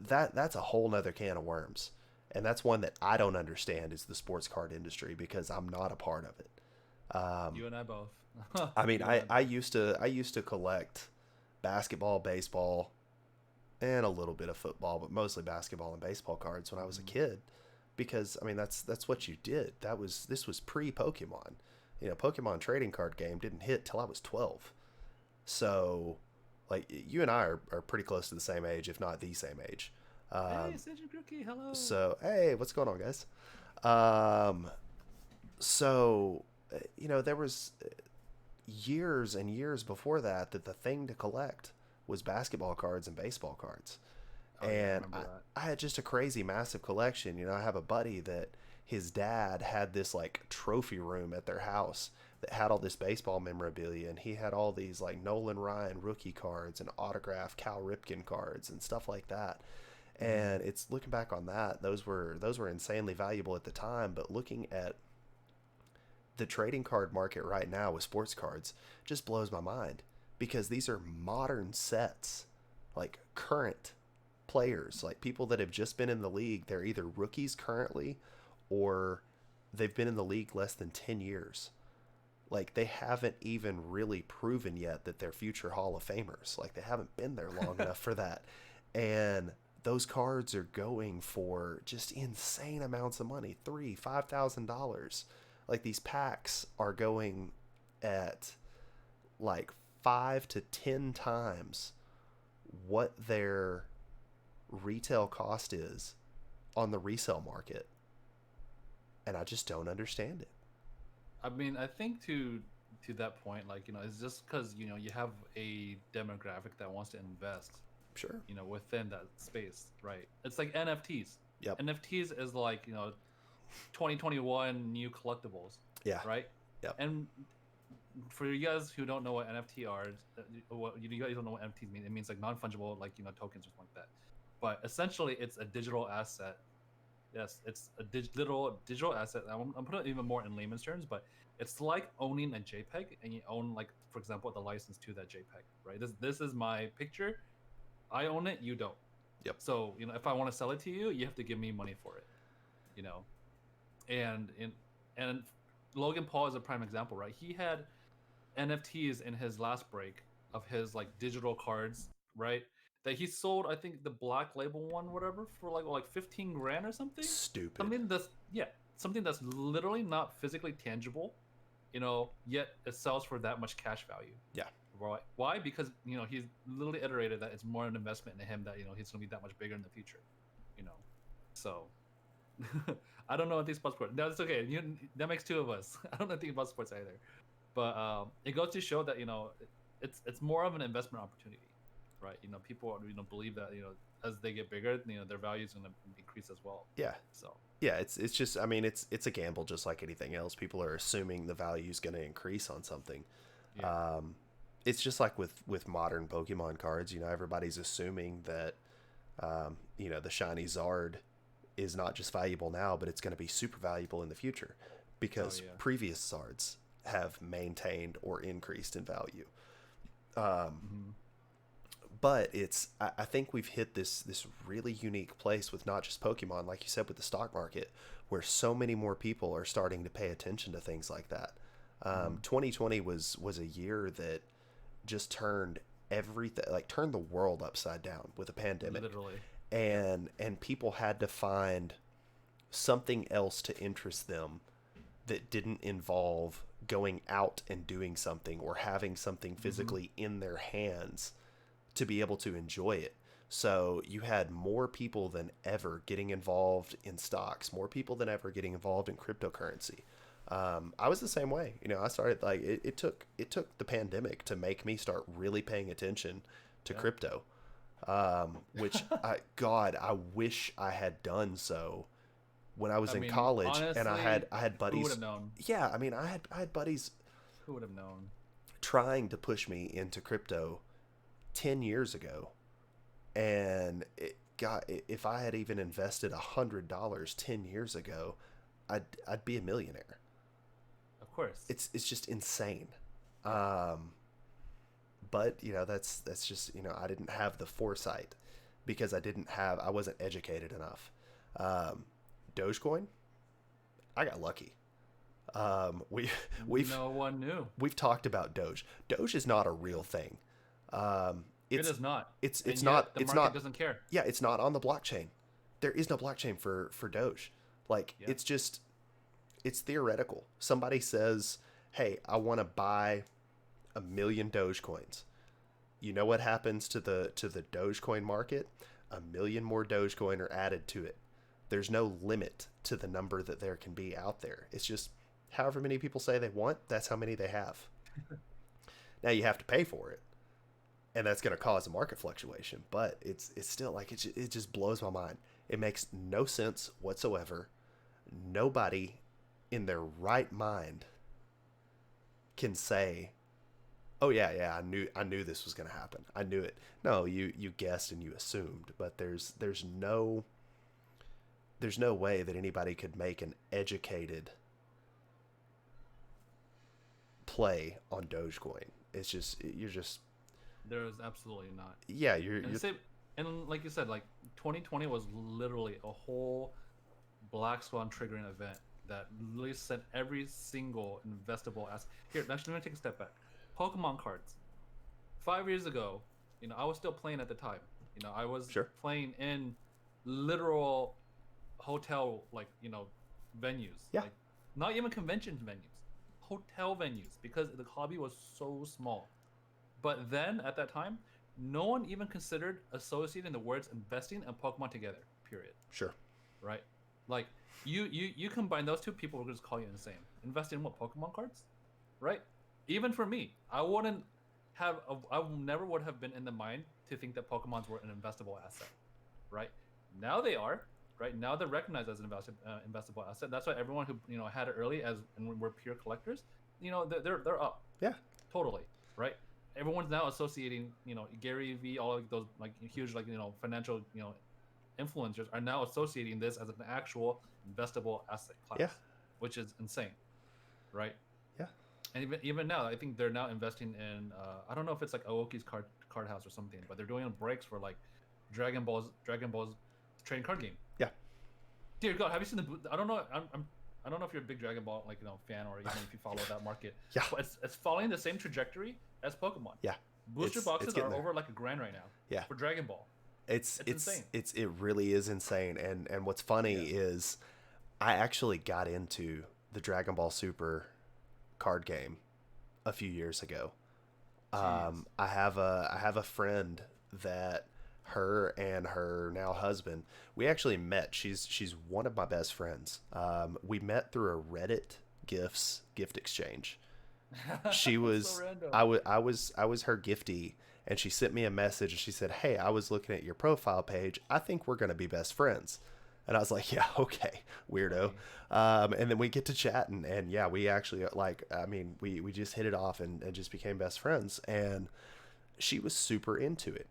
that's a whole nother can of worms, and that's one that I don't understand is the sports card industry because I'm not a part of it. You and I both. I mean, You and I I both. used to collect basketball, baseball, and a little bit of football, but mostly basketball and baseball cards when I was a Mm. kid, because I mean that's what you did. This was pre Pokemon. You know, Pokemon trading card game didn't hit till I was 12. So, like you and I are pretty close to the same age, if not the same age. Hey, Um, Sage Rookie, hello. so hey, what's going on, guys? Um, so you know there was years and years before that the thing to collect was basketball cards and baseball cards. Oh yeah, I And remember that. I had just a crazy massive collection. You know, I have a buddy that his dad had this like trophy room at their house that had all this baseball memorabilia, and he had all these like Nolan Ryan rookie cards and autographed Cal Ripken cards and stuff like that. Mm. And it's looking back on that, those were insanely valuable at the time, but looking at the trading card market right now with sports cards just blows my mind because these are modern sets, like current players, like people that have just been in the league. They're either rookies currently or they've been in the league less than 10 years. Like they haven't even really proven yet that they're future Hall of Famers. Like they haven't been there long enough for that. And those cards are going for just insane amounts of money, $3,000, $5,000. Like these packs are going at like 5 to 10 times what their retail cost is on the resale market, and I just don't understand it. I mean, I think to that point, like it's just because you have a demographic that wants to invest, Sure. within that space, right? It's like NFTs. Yep. NFTs is like 2021 new collectibles, Yeah. right? Yep. And for you guys who don't know what NFT are, what you guys don't know what NFTs mean, it means like non-fungible, like tokens or something like that. But essentially, it's a digital asset. Yes, it's a digital asset. I'm putting it even more in layman's terms, but it's like owning a JPEG, and you own, like, for example, the license to that JPEG, right? This is my picture. I own it. You don't. Yep. So if I want to sell it to you, you have to give me money for it. You know, and Logan Paul is a prime example, right? He had NFTs in his last break of his like digital cards, right? That he sold, I think the black label one, whatever, for like 15 grand or something. Stupid. Something that's something that's literally not physically tangible, yet it sells for that much cash value. Yeah. Why? Because he's literally iterated that it's more an investment in him that he's gonna be that much bigger in the future. You know, so I don't know anything about sports. No, it's okay. That makes two of us. I don't know anything about sports either. But it goes to show that it's more of an investment opportunity, right? People believe that as they get bigger, their value is going to increase as well. Yeah. So Yeah, it's just, I mean, it's a gamble just like anything else. People are assuming the value is going to increase on something. yeah, It's just like with modern Pokemon cards. Everybody's assuming that the shiny Zard is not just valuable now, but it's going to be super valuable in the future because yeah. previous Zards have maintained or increased in value. Mm-hmm. But I think we've hit this really unique place with not just Pokemon, like you said, with the stock market, where so many more people are starting to pay attention to things like that. 2020 was a year that just turned everything, like turned the world upside down with a pandemic. Literally. And people had to find something else to interest them that didn't involve going out and doing something or having something physically in their hands to be able to enjoy it. So you had more people than ever getting involved in stocks, more people than ever getting involved in cryptocurrency. I was the same way. You know, I started like it took the pandemic to make me start really paying attention to crypto. Which I wish I had done so when I was in college. Honestly, and I had buddies. Who would have known? Yeah, I mean, I had buddies. Who would have known? Trying to push me into crypto 10 years ago, and if I had even invested $100 10 years ago, I'd be a millionaire. Of course. It's just insane. But you know, that's just, you know, I didn't have the foresight because I wasn't educated enough. Dogecoin, I got lucky. No one knew. We've talked about Doge. Doge is not a real thing. It is not. It's and not. The it's market not. Doesn't care. Yeah, it's not on the blockchain. There is no blockchain for Doge. Like it's just, it's theoretical. Somebody says, "Hey, I want to buy 1 million Dogecoins." You know what happens to the Dogecoin market? 1 million more Dogecoin are added to it. There's no limit to the number that there can be out there. It's just however many people say they want, that's how many they have. Now you have to pay for it, and that's going to cause a market fluctuation. But it's still like it just blows my mind. It makes no sense whatsoever. Nobody in their right mind can say, "Oh yeah, I knew this was going to happen. I knew it." No, you guessed and you assumed, but there's no way that anybody could make an educated play on Dogecoin. It's just There is absolutely not. Yeah, and like you said, like 2020 was literally a whole black swan triggering event that literally sent every single investable asset. Here, actually, let me take a step back. Pokemon cards. 5 years ago, you know, I was still playing at the time. You know, I was playing in literal hotel, like, you know, venues. Yeah. Like, not even convention venues. Hotel venues, because the hobby was so small. But then, at that time, no one even considered associating the words investing and Pokemon together, period. Sure. Right? Like, you combine those two, people will just call you insane. Invest in what, Pokemon cards? Right? Even for me, I never would have been in the mind to think that Pokemons were an investable asset. Right? Now they are. Right? Now they're recognized as an investable asset. That's why everyone who, you know, had it early and were pure collectors, you know, they're up. Yeah. Totally. Right? Everyone's now associating, you know, Gary Vee, all of those like huge, like, you know, financial, you know, influencers are now associating this as an actual investable asset class. Yeah. Which is insane. Right? Yeah. And even now, I think they're now investing in I don't know if it's like Aoki's card house or something, but they're doing breaks for like Dragon Ball's trading card game. Yeah. Dear God, have you seen the? I don't know. I don't know if you're a big Dragon Ball, like, you know, fan, or even if you follow that market. Yeah. But it's following the same trajectory as Pokemon. Yeah. Booster boxes are over like $1,000 right now. Yeah. For Dragon Ball. It's insane. It really is insane. And what's funny is I actually got into the Dragon Ball Super card game a few years ago. I have a friend that her and her now husband, we actually met. She's one of my best friends. We met through a Reddit gift exchange. She was so I was her giftee, and she sent me a message and she said, "Hey, I was looking at your profile page. I think we're going to be best friends." And I was like, "Yeah, okay, weirdo." And then we get to chatting, and yeah, we actually, like, I mean, we just hit it off and just became best friends. And she was super into it,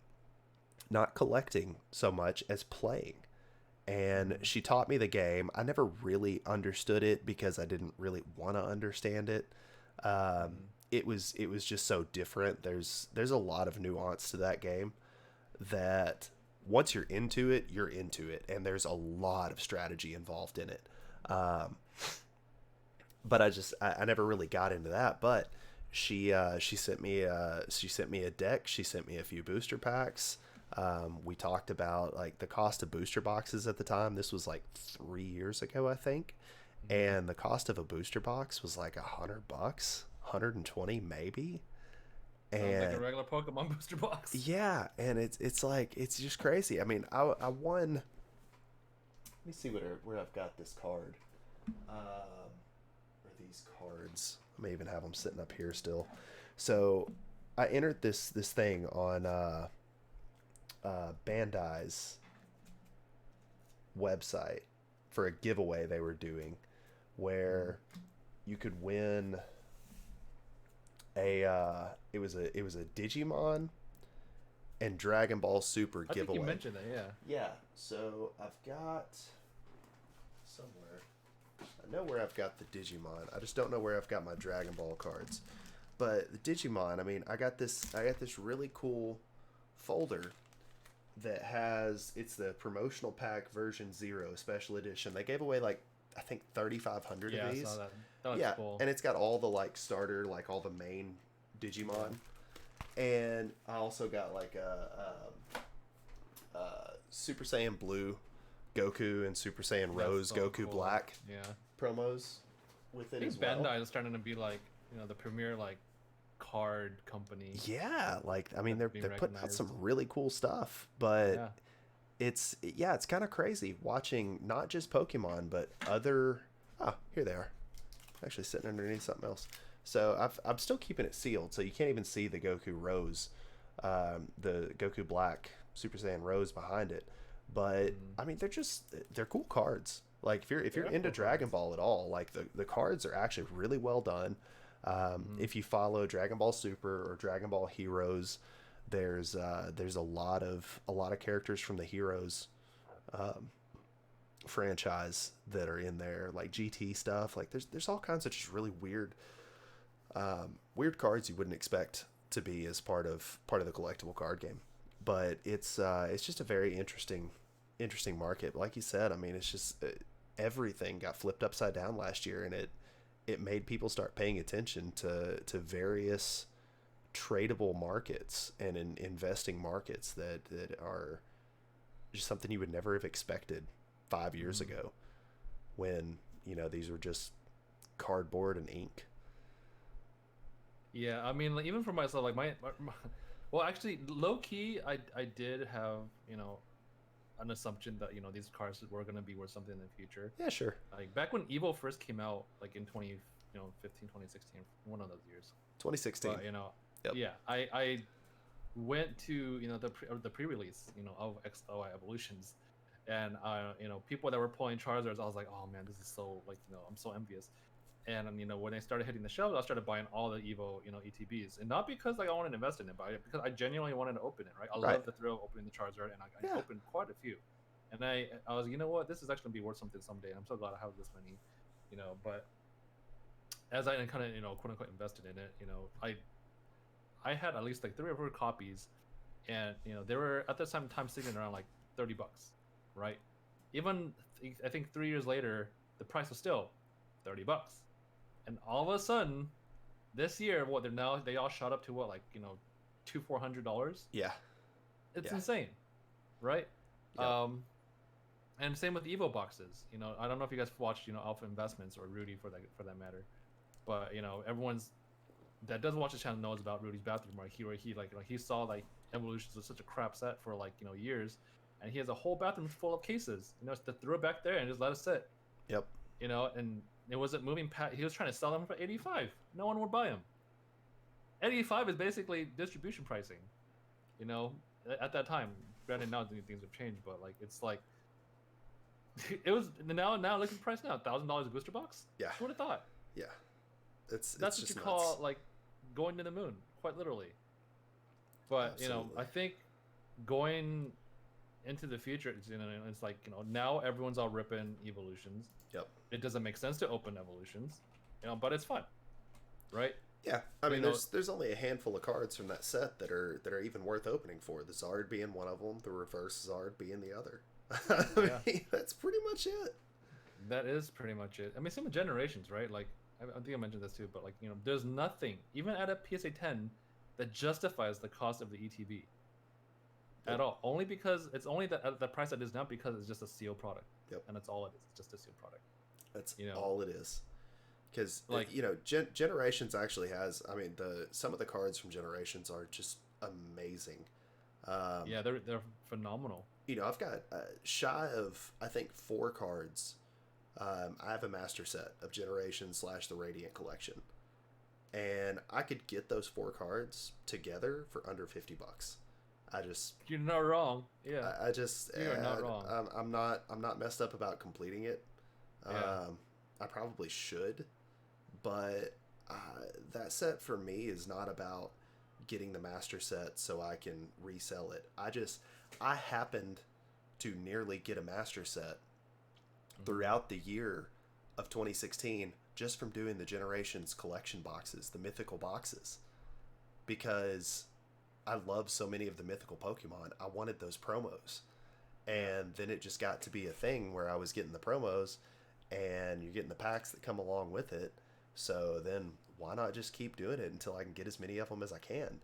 not collecting so much as playing. And she taught me the game. I never really understood it because I didn't really want to understand it. It was just so different. There's a lot of nuance to that game that once you're into it, and there's a lot of strategy involved in it. but I never really got into that. But she sent me a deck. She sent me a few booster packs. We talked about like the cost of booster boxes at the time. This was like 3 years ago, I think, and the cost of a booster box was like $100, 120 maybe. Sounds like a And regular Pokemon booster box. yeah, and it's like it's just crazy. I mean, I won. Let me see where I've got this card. Or these cards. I may even have them sitting up here still. So I entered this thing on Bandai's website for a giveaway they were doing, where you could win it was a Digimon and Dragon Ball Super I giveaway. think you mentioned that, yeah. Yeah, so I've got somewhere. I know where I've got the Digimon. I just don't know where I've got my Dragon Ball cards. But the Digimon, I mean, I got this really cool folder that it's the promotional pack version 0 special edition. They gave away like I think 3,500 of these. I saw that. That was cool. And it's got all the like starter, like all the main Digimon. And I also got like a Super Saiyan Blue Goku and Super Saiyan Rose Goku cool. Black Yeah. promos with it I think as well. Bandai is starting to be like, the premier like card company. Yeah, like I mean they're putting out recognized. some really cool stuff, but it's kind of crazy watching not just Pokemon but other. Oh, here they are, actually sitting underneath something else. So I'm still keeping it sealed, so you can't even see the Goku Rose, the Goku Black Super Saiyan Rose behind it. But I mean they're cool cards. Like if you're into Dragon Ball at all, like the cards are actually really well done. If you follow Dragon Ball Super or Dragon Ball Heroes, there's a lot of characters from the Heroes franchise that are in there, like GT stuff. Like there's all kinds of just really weird cards you wouldn't expect to be as part of the collectible card game. But it's just a very interesting market. Like you said, I mean, it's just everything got flipped upside down last year, and it made people start paying attention to various tradable markets and investing markets that are just something you would never have expected 5 years ago, when these were just cardboard and ink. Yeah, I mean, like, even for myself, like my well, actually, low key, I did have an assumption that these cards were gonna be worth something in the future. Yeah, sure. Like back when Evo first came out, like in 2015, 2016, one of those years. 2016. But, Yep. yeah, I went to the pre-release of XOI Evolutions, and people that were pulling Charizards, I was like, oh man, this is so like I'm so envious. And when they started hitting the shelves, I started buying all the Evo ETBs, and not because like I wanted to invest in it, but because I genuinely wanted to open it. Right, I love the thrill of opening the Charizard, and I opened quite a few. And I was what, this is actually gonna be worth something someday. I'm so glad I have this many, But as I kind of quote unquote invested in it, I had at least like 3 or 4 copies, and they were at this time sitting around like $30, right? Even I think 3 years later, the price was still $30. And all of a sudden, this year, they all shot up to what, like $200-400? Yeah, it's insane, right? Yep. And same with Evo boxes. I don't know if you guys watched Alpha Investments or Rudy for that matter, but everyone's that doesn't watch the channel knows about Rudy's bathroom, right? He saw like Evolutions was such a crap set for like years, and he has a whole bathroom full of cases. To throw it back there and just let it sit. Yep. And it wasn't moving past. He was trying to sell them for 85. No one would buy them. 85 is basically distribution pricing. At that time. Granted, now things have changed, but like it's like it was now look at the price now, $1,000 a booster box. Yeah. Who would have thought? Yeah. That's what just you nuts. call like going to the moon, quite literally. But Absolutely. I think going into the future, it's like now everyone's all ripping Evolutions. Yep. It doesn't make sense to open Evolutions, but it's fun, right? Yeah, I mean, there's only a handful of cards from that set that are even worth opening for. The Zard being one of them, the Reverse Zard being the other. I mean, that's pretty much it. That is pretty much it. I mean, same with Generations, right? Like I think I mentioned this too, but like there's nothing even at a PSA 10 that justifies the cost of the ETB at all. Only because it's only the price it is now because it's just a sealed product. Yep. And that's all it is. It's just a sealed product. That's all it is. Because like Generations actually has. I mean, some of the cards from Generations are just amazing. Yeah, they're phenomenal. I've got shy of I think 4 cards. I have a master set of Generations / the Radiant Collection, and I could get those 4 cards together for under $50. You're not wrong. Yeah, you're not wrong. I'm not messed up about completing it. Yeah. I probably should, but that set for me is not about getting the master set so I can resell it. I happened to nearly get a master set throughout the year of 2016 just from doing the Generations collection boxes, the mythical boxes, because I love so many of the mythical Pokemon. I wanted those promos, and then it just got to be a thing where I was getting the promos and you're getting the packs that come along with it. So then why not just keep doing it until I can get as many of them as I can?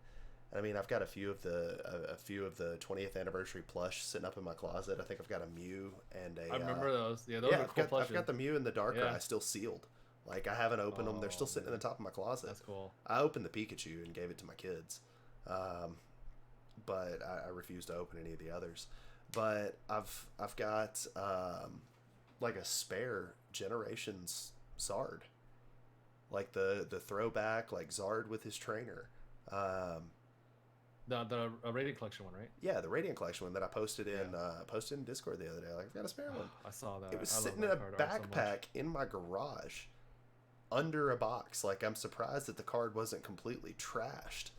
I mean, I've got a few of the 20th anniversary plush sitting up in my closet. I think I've got a Mew and a. I remember those. Yeah, those are cool plushes. I've got the Mew and the Darkrai still sealed. Like, I haven't opened them. They're still sitting in the top of my closet. That's cool. I opened the Pikachu and gave it to my kids, but I refused to open any of the others. But I've got like a spare Generations Zard, like the throwback like Zard with his trainer. The Radiant Collection one, right? Yeah, the Radiant Collection one that I posted in Discord the other day. Like, I've got a spare one. I saw that. It was sitting in a backpack in my garage under a box. Like, I'm surprised that the card wasn't completely trashed,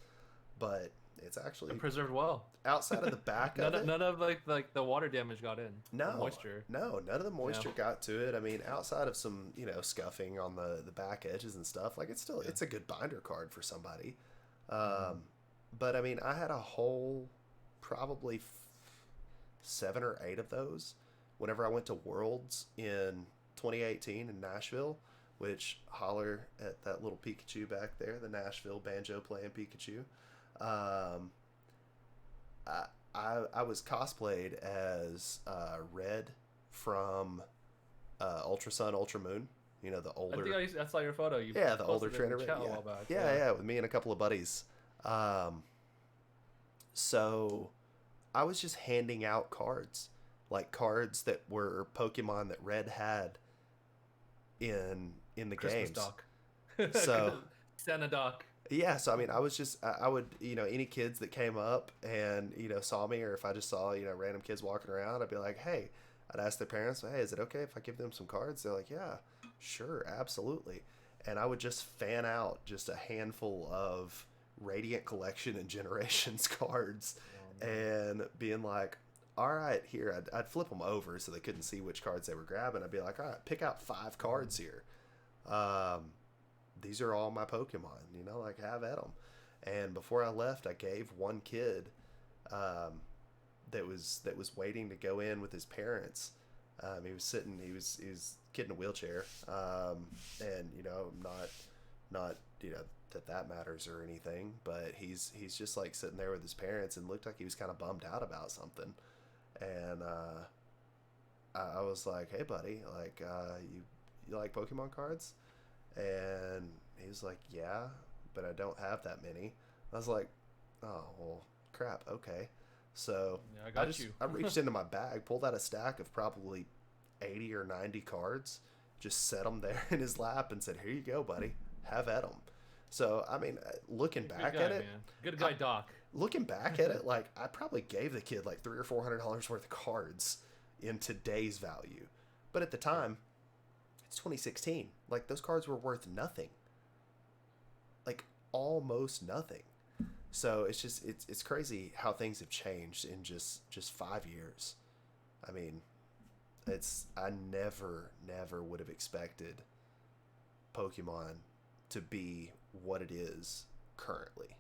but it's actually preserved well. Outside of the back of it, none of like the water damage got in. No the moisture. No, none of the moisture got to it. I mean, outside of some scuffing on the back edges and stuff, like it's a good binder card for somebody. But I mean, I had a whole probably 7 or 8 of those whenever I went to Worlds in 2018 in Nashville, which holler at that little Pikachu back there, the Nashville banjo playing Pikachu. I was cosplayed as Red from Ultra Sun, Ultra Moon. The older. I think I saw your photo. The older trainer. Yeah, with me and a couple of buddies. So I was just handing out cards, like cards that were Pokemon that Red had in the Christmas games. Doc. So Santa Doc. Yeah, so I mean, I would, any kids that came up and, saw me, or if I just saw, random kids walking around, I'd be like, hey, I'd ask their parents, hey, is it okay if I give them some cards? They're like, yeah, sure, absolutely. And I would just fan out just a handful of Radiant Collection and Generations cards and being like, all right, here, I'd flip them over so they couldn't see which cards they were grabbing. I'd be like, all right, pick out 5 cards here. These are all my Pokemon, like, have at them. And before I left, I gave one kid that was waiting to go in with his parents. He was kid in a wheelchair, and not that matters or anything, but he's just like sitting there with his parents and looked like he was kind of bummed out about something. And I was like, hey buddy, like, you like Pokemon cards? And he was like, yeah, but I don't have that many. I was like, oh, well, crap, okay. So I reached into my bag, pulled out a stack of probably 80 or 90 cards, just set them there in his lap and said, here you go, buddy, have at them. So, I mean, looking back at it, man. Good guy, Doc. Looking back at it, like, I probably gave the kid like $300 or $400 worth of cards in today's value. But at the time, it's 2016. Like, those cards were worth nothing. Like, almost nothing. So it's just it's crazy how things have changed in just 5 years. I mean, I never would have expected Pokemon to be what it is currently.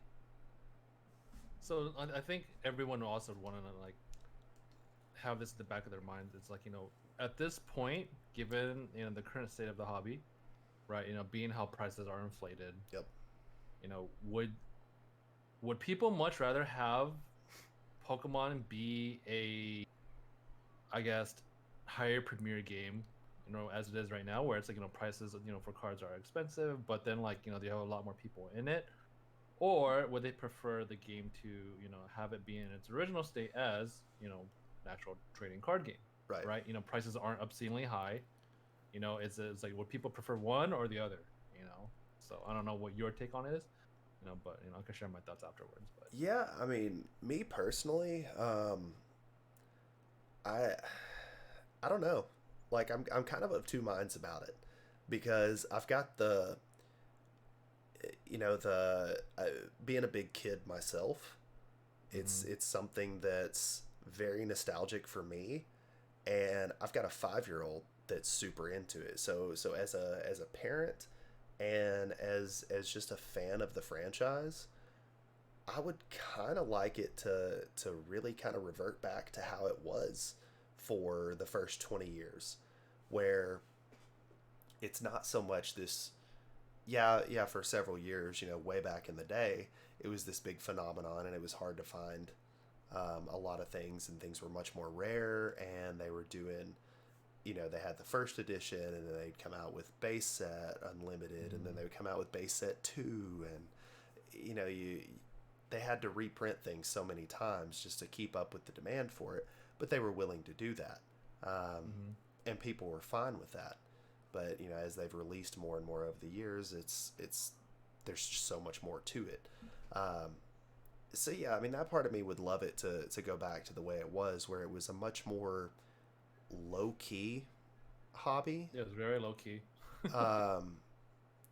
So I think everyone will also want to like have this in the back of their minds. It's like, at this point, given the current state of the hobby, right? Being how prices are inflated, Yep. would people much rather have Pokemon be a, I guess, higher premier game, as it is right now, where it's like, prices, for cards are expensive, but then like, they have a lot more people in it, or would they prefer the game to, have it be in its original state as, an actual trading card game, Right. right? Prices aren't obscenely high. It's like, would people prefer one or the other? So I don't know what your take on it is, but I can share my thoughts afterwards. But Yeah, I mean, me personally, I I don't know. Like I'm kind of two minds about it because I've got the being a big kid myself. It's something that's very nostalgic for me, and I've got a 5-year-old that's super into it. So as a parent and as just a fan of the franchise, I would kind of like it to really kind of revert back to how it was for the first 20 years, where it's not so much this. Yeah, for several years, way back in the day, it was this big phenomenon, and it was hard to find a lot of things, and things were much more rare, and they were doing, they had the first edition, and then they'd come out with base set unlimited, and then they would come out with base set 2, and they had to reprint things so many times just to keep up with the demand for it, but they were willing to do that, and people were fine with that. But as they've released more and more over the years, it's there's just so much more to it. So yeah, I mean, that part of me would love it to go back to the way it was, where it was a much more low key hobby. yeah, it was very low key. um,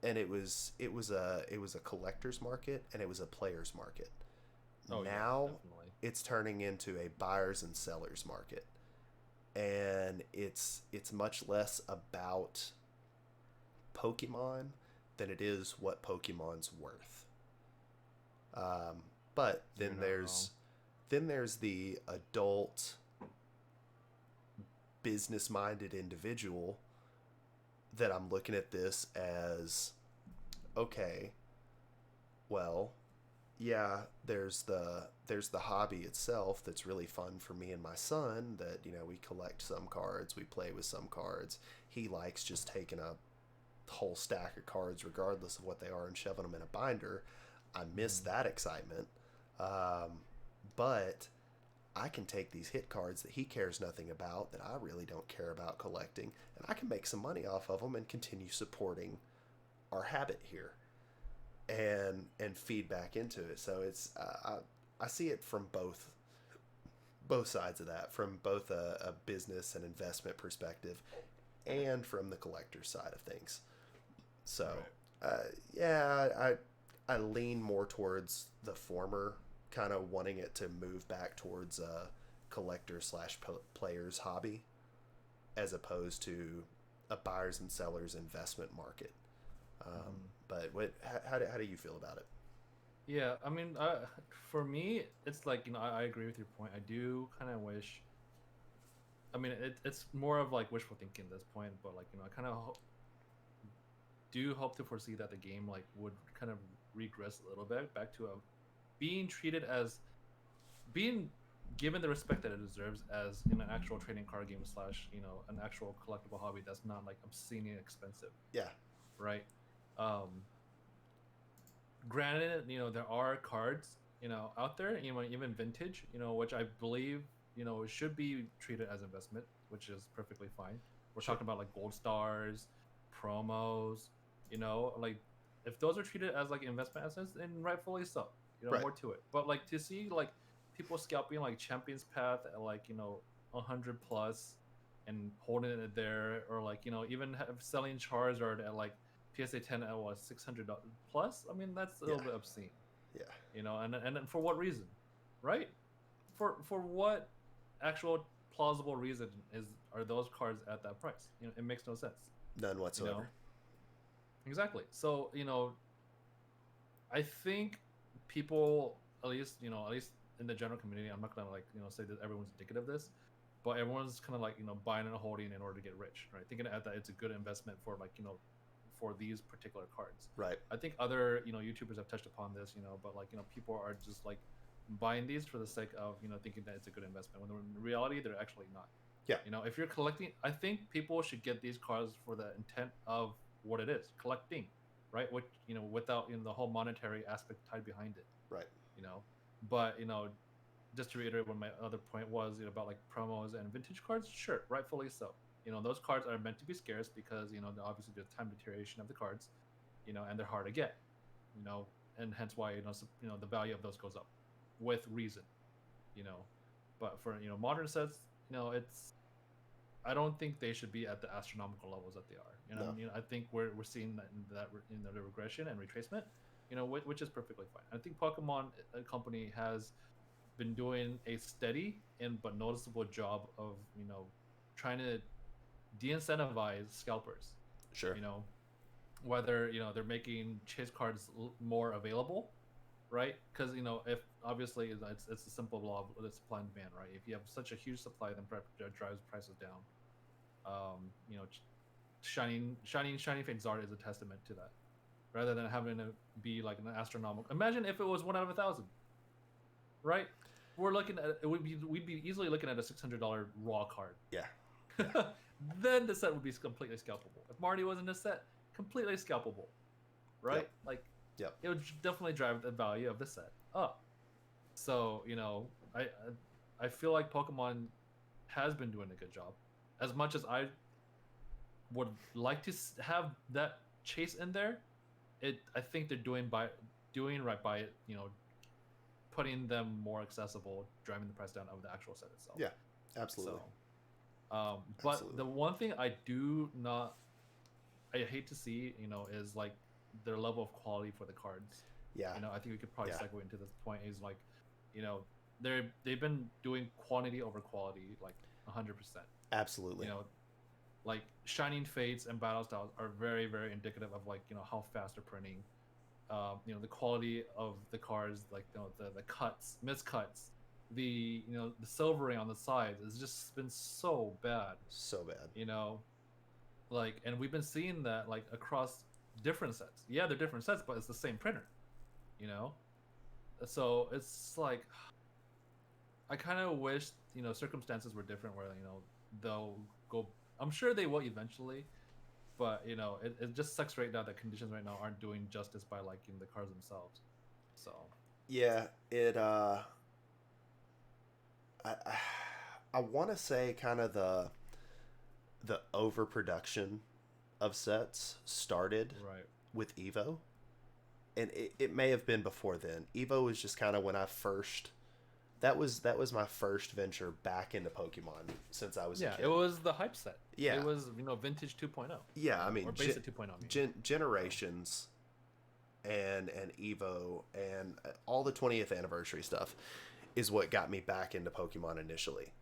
and it was a collector's market, and it was a player's market. Oh yeah, Now definitely. it's turning into a buyers and sellers market, and it's much less about Pokemon than it is what Pokemon's worth. But You're then not wrong. there's the adult business minded individual that I'm looking at this as, okay, well, yeah, there's the hobby itself that's really fun for me and my son, that we collect some cards, we play with some cards. He likes just taking a whole stack of cards regardless of what they are and shoving them in a binder. I miss Mhm. that excitement. But I can take these hit cards that he cares nothing about, that I really don't care about collecting, and I can make some money off of them and continue supporting our habit here, and feed back into it. So I see it from both sides of that, from both a business and investment perspective, and from the collector side of things. So Right. yeah, I lean more towards the former, kind of wanting it to move back towards a collector slash players hobby, as opposed to a buyers and sellers investment market. Mhm. But how do you feel about it? Yeah, I mean, for me, it's like, I agree with your point. I do kind of wish. I mean, it's more of like wishful thinking at this point, but like, I kind of do hope to foresee that the game like would kind of regress a little bit back to being treated as, being given the respect that it deserves as in an actual trading card game slash, an actual collectible hobby that's not like obscenely expensive, Yeah, right? Um, Granted, there are cards, out there, even vintage, which I believe, should be treated as investment, which is perfectly fine. We're sure. talking about like gold stars, promos, like if those are treated as like investment assets, then rightfully so. Right. More to it. But like to see like people scalping like Champions Path at like 100 plus and holding it there, or like even selling Charizard at like PSA 10 at what, 600 plus. I mean, that's a Yeah. little bit obscene, Yeah. and for what reason, right? For what actual plausible reason are those cards at that price? It makes no sense. None You know whatsoever. exactly. So I think people, at least in the general community, I'm not gonna like say that everyone's indicative of this, but everyone's kind of like buying and holding in order to get rich, right? Thinking that it's a good investment for like for these particular cards. Right. I think other YouTubers have touched upon this, but like people are just like buying these for the sake of thinking that it's a good investment, when in reality they're actually not. Yeah. If you're collecting, I think people should get these cards for the intent of what it is, collecting, right? Which without the whole monetary aspect tied behind it. Right. But just to reiterate what my other point was about like promos and vintage cards, sure, rightfully so. Those cards are meant to be scarce because obviously there's time deterioration of the cards, and they're hard to get, and hence why the value of those goes up with reason, but for modern sets, it's, I don't think they should be at the astronomical levels that they are. No. I think we're seeing that the regression and retracement, which is perfectly fine. I think Pokemon company has been doing a steady but noticeable job of trying to de-incentivize scalpers. Sure. Whether they're making chase cards more available, right? Because if obviously it's a simple law of the supply and demand, right? If you have such a huge supply, then drives prices down. Shining Fate Zard is a testament to that. Rather than having to be like an astronomical. Imagine if it was 1 out of 1,000, right? We're looking at we'd be easily looking at a $600 raw card. Yeah. Then the set would be completely scalpable. If Marty was in the set, completely scalpable, right? Yep. Like, yep. It would definitely drive the value of the set up. So I feel like Pokemon has been doing a good job. As much as I would like to have that chase in there, I think they're doing right by it, putting them more accessible, driving the price down of the actual set itself. Yeah, absolutely. So, but the one thing I hate to see, is like their level of quality for the cards. Yeah. I think we could probably segue into this point, is like, they've been doing quantity over quality, like 100%. Absolutely. Like Shining Fates and Battle Styles are very, very indicative of like, how fast they're printing. The quality of the cards, like the cuts, miscuts, the silvering on the sides has just been so bad. So bad. Like, and we've been seeing that like across different sets. Yeah, they're different sets, but it's the same printer. So it's like, I kind of wish circumstances were different, where they'll go. I'm sure they will eventually, but it just sucks right now that conditions right now aren't doing justice by liking the cards themselves. So yeah, it I want to say kind of the overproduction of sets started right with Evo, and it may have been before then. Evo was just kind of when I first. That was my first venture back into Pokemon since I was a kid. It was the hype set. Yeah, it was vintage 2.0. Yeah, I mean, or basic 2.0. Generations, and Evo and all the 20th anniversary stuff is what got me back into Pokemon initially.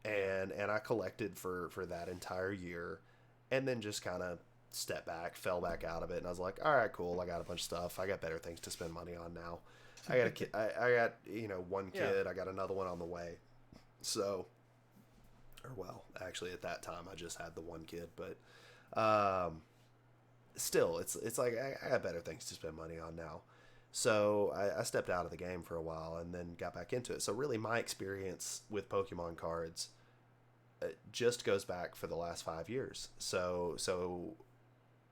And I collected for that entire year, and then just kind of fell back out of it, and I was like, all right, cool. I got a bunch of stuff. I got better things to spend money on now. I got a kid. I got one kid. Yeah. I got another one on the way. So, or well, actually at that time I just had the one kid, but still, it's like I got better things to spend money on now. So I stepped out of the game for a while and then got back into it. So really, my experience with Pokemon cards just goes back for the last 5 years. So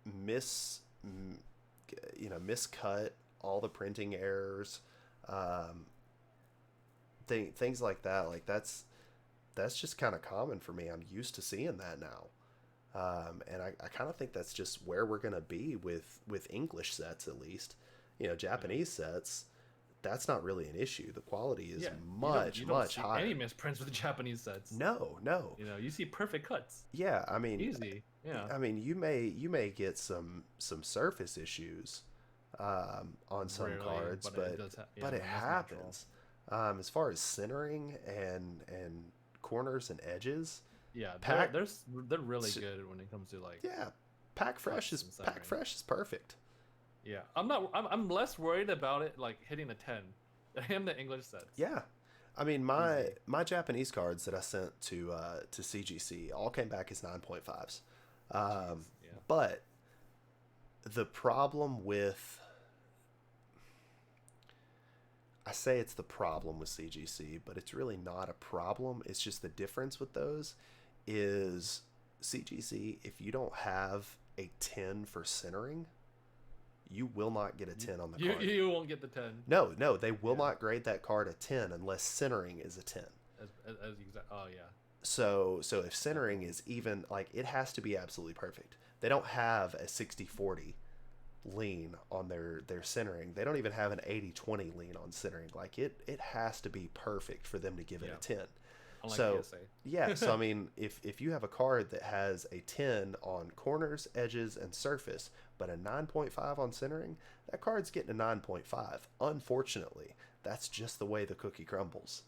miscut. All the printing errors, things like that. Like that's just kind of common for me. I'm used to seeing that now, and I kind of think that's just where we're gonna be with English sets, at least. Japanese sets, that's not really an issue. The quality is much higher. Any misprints with the Japanese sets? No. You see perfect cuts. Yeah, I mean, easy. Yeah. I mean, you may get some surface issues. On some cards, but it happens. As far as centering and corners and edges, they're really good when it comes to like pack fresh is perfect. Yeah, I'm less worried about it like hitting a 10 than I am the English sets. Yeah, I mean my Japanese cards that I sent to CGC all came back as 9.5s, but the problem with, I say it's the problem with CGC, but it's really not a problem. It's just the difference with those is CGC, if you don't have a 10 for centering, you will not get a 10 on the card. You won't get the 10. No, they will not grade that card a 10 unless centering is a 10. Oh yeah. So if centering is even, like, it has to be absolutely perfect. They don't have a 60-40 lean on their centering. They don't even have an 80-20 lean on centering. Like, it has to be perfect for them to give it a 10. Unlike so PSA. yeah, so I mean, if you have a card that has a 10 on corners, edges, and surface, but a 9.5 on centering, that card's getting a 9.5. Unfortunately, that's just the way the cookie crumbles.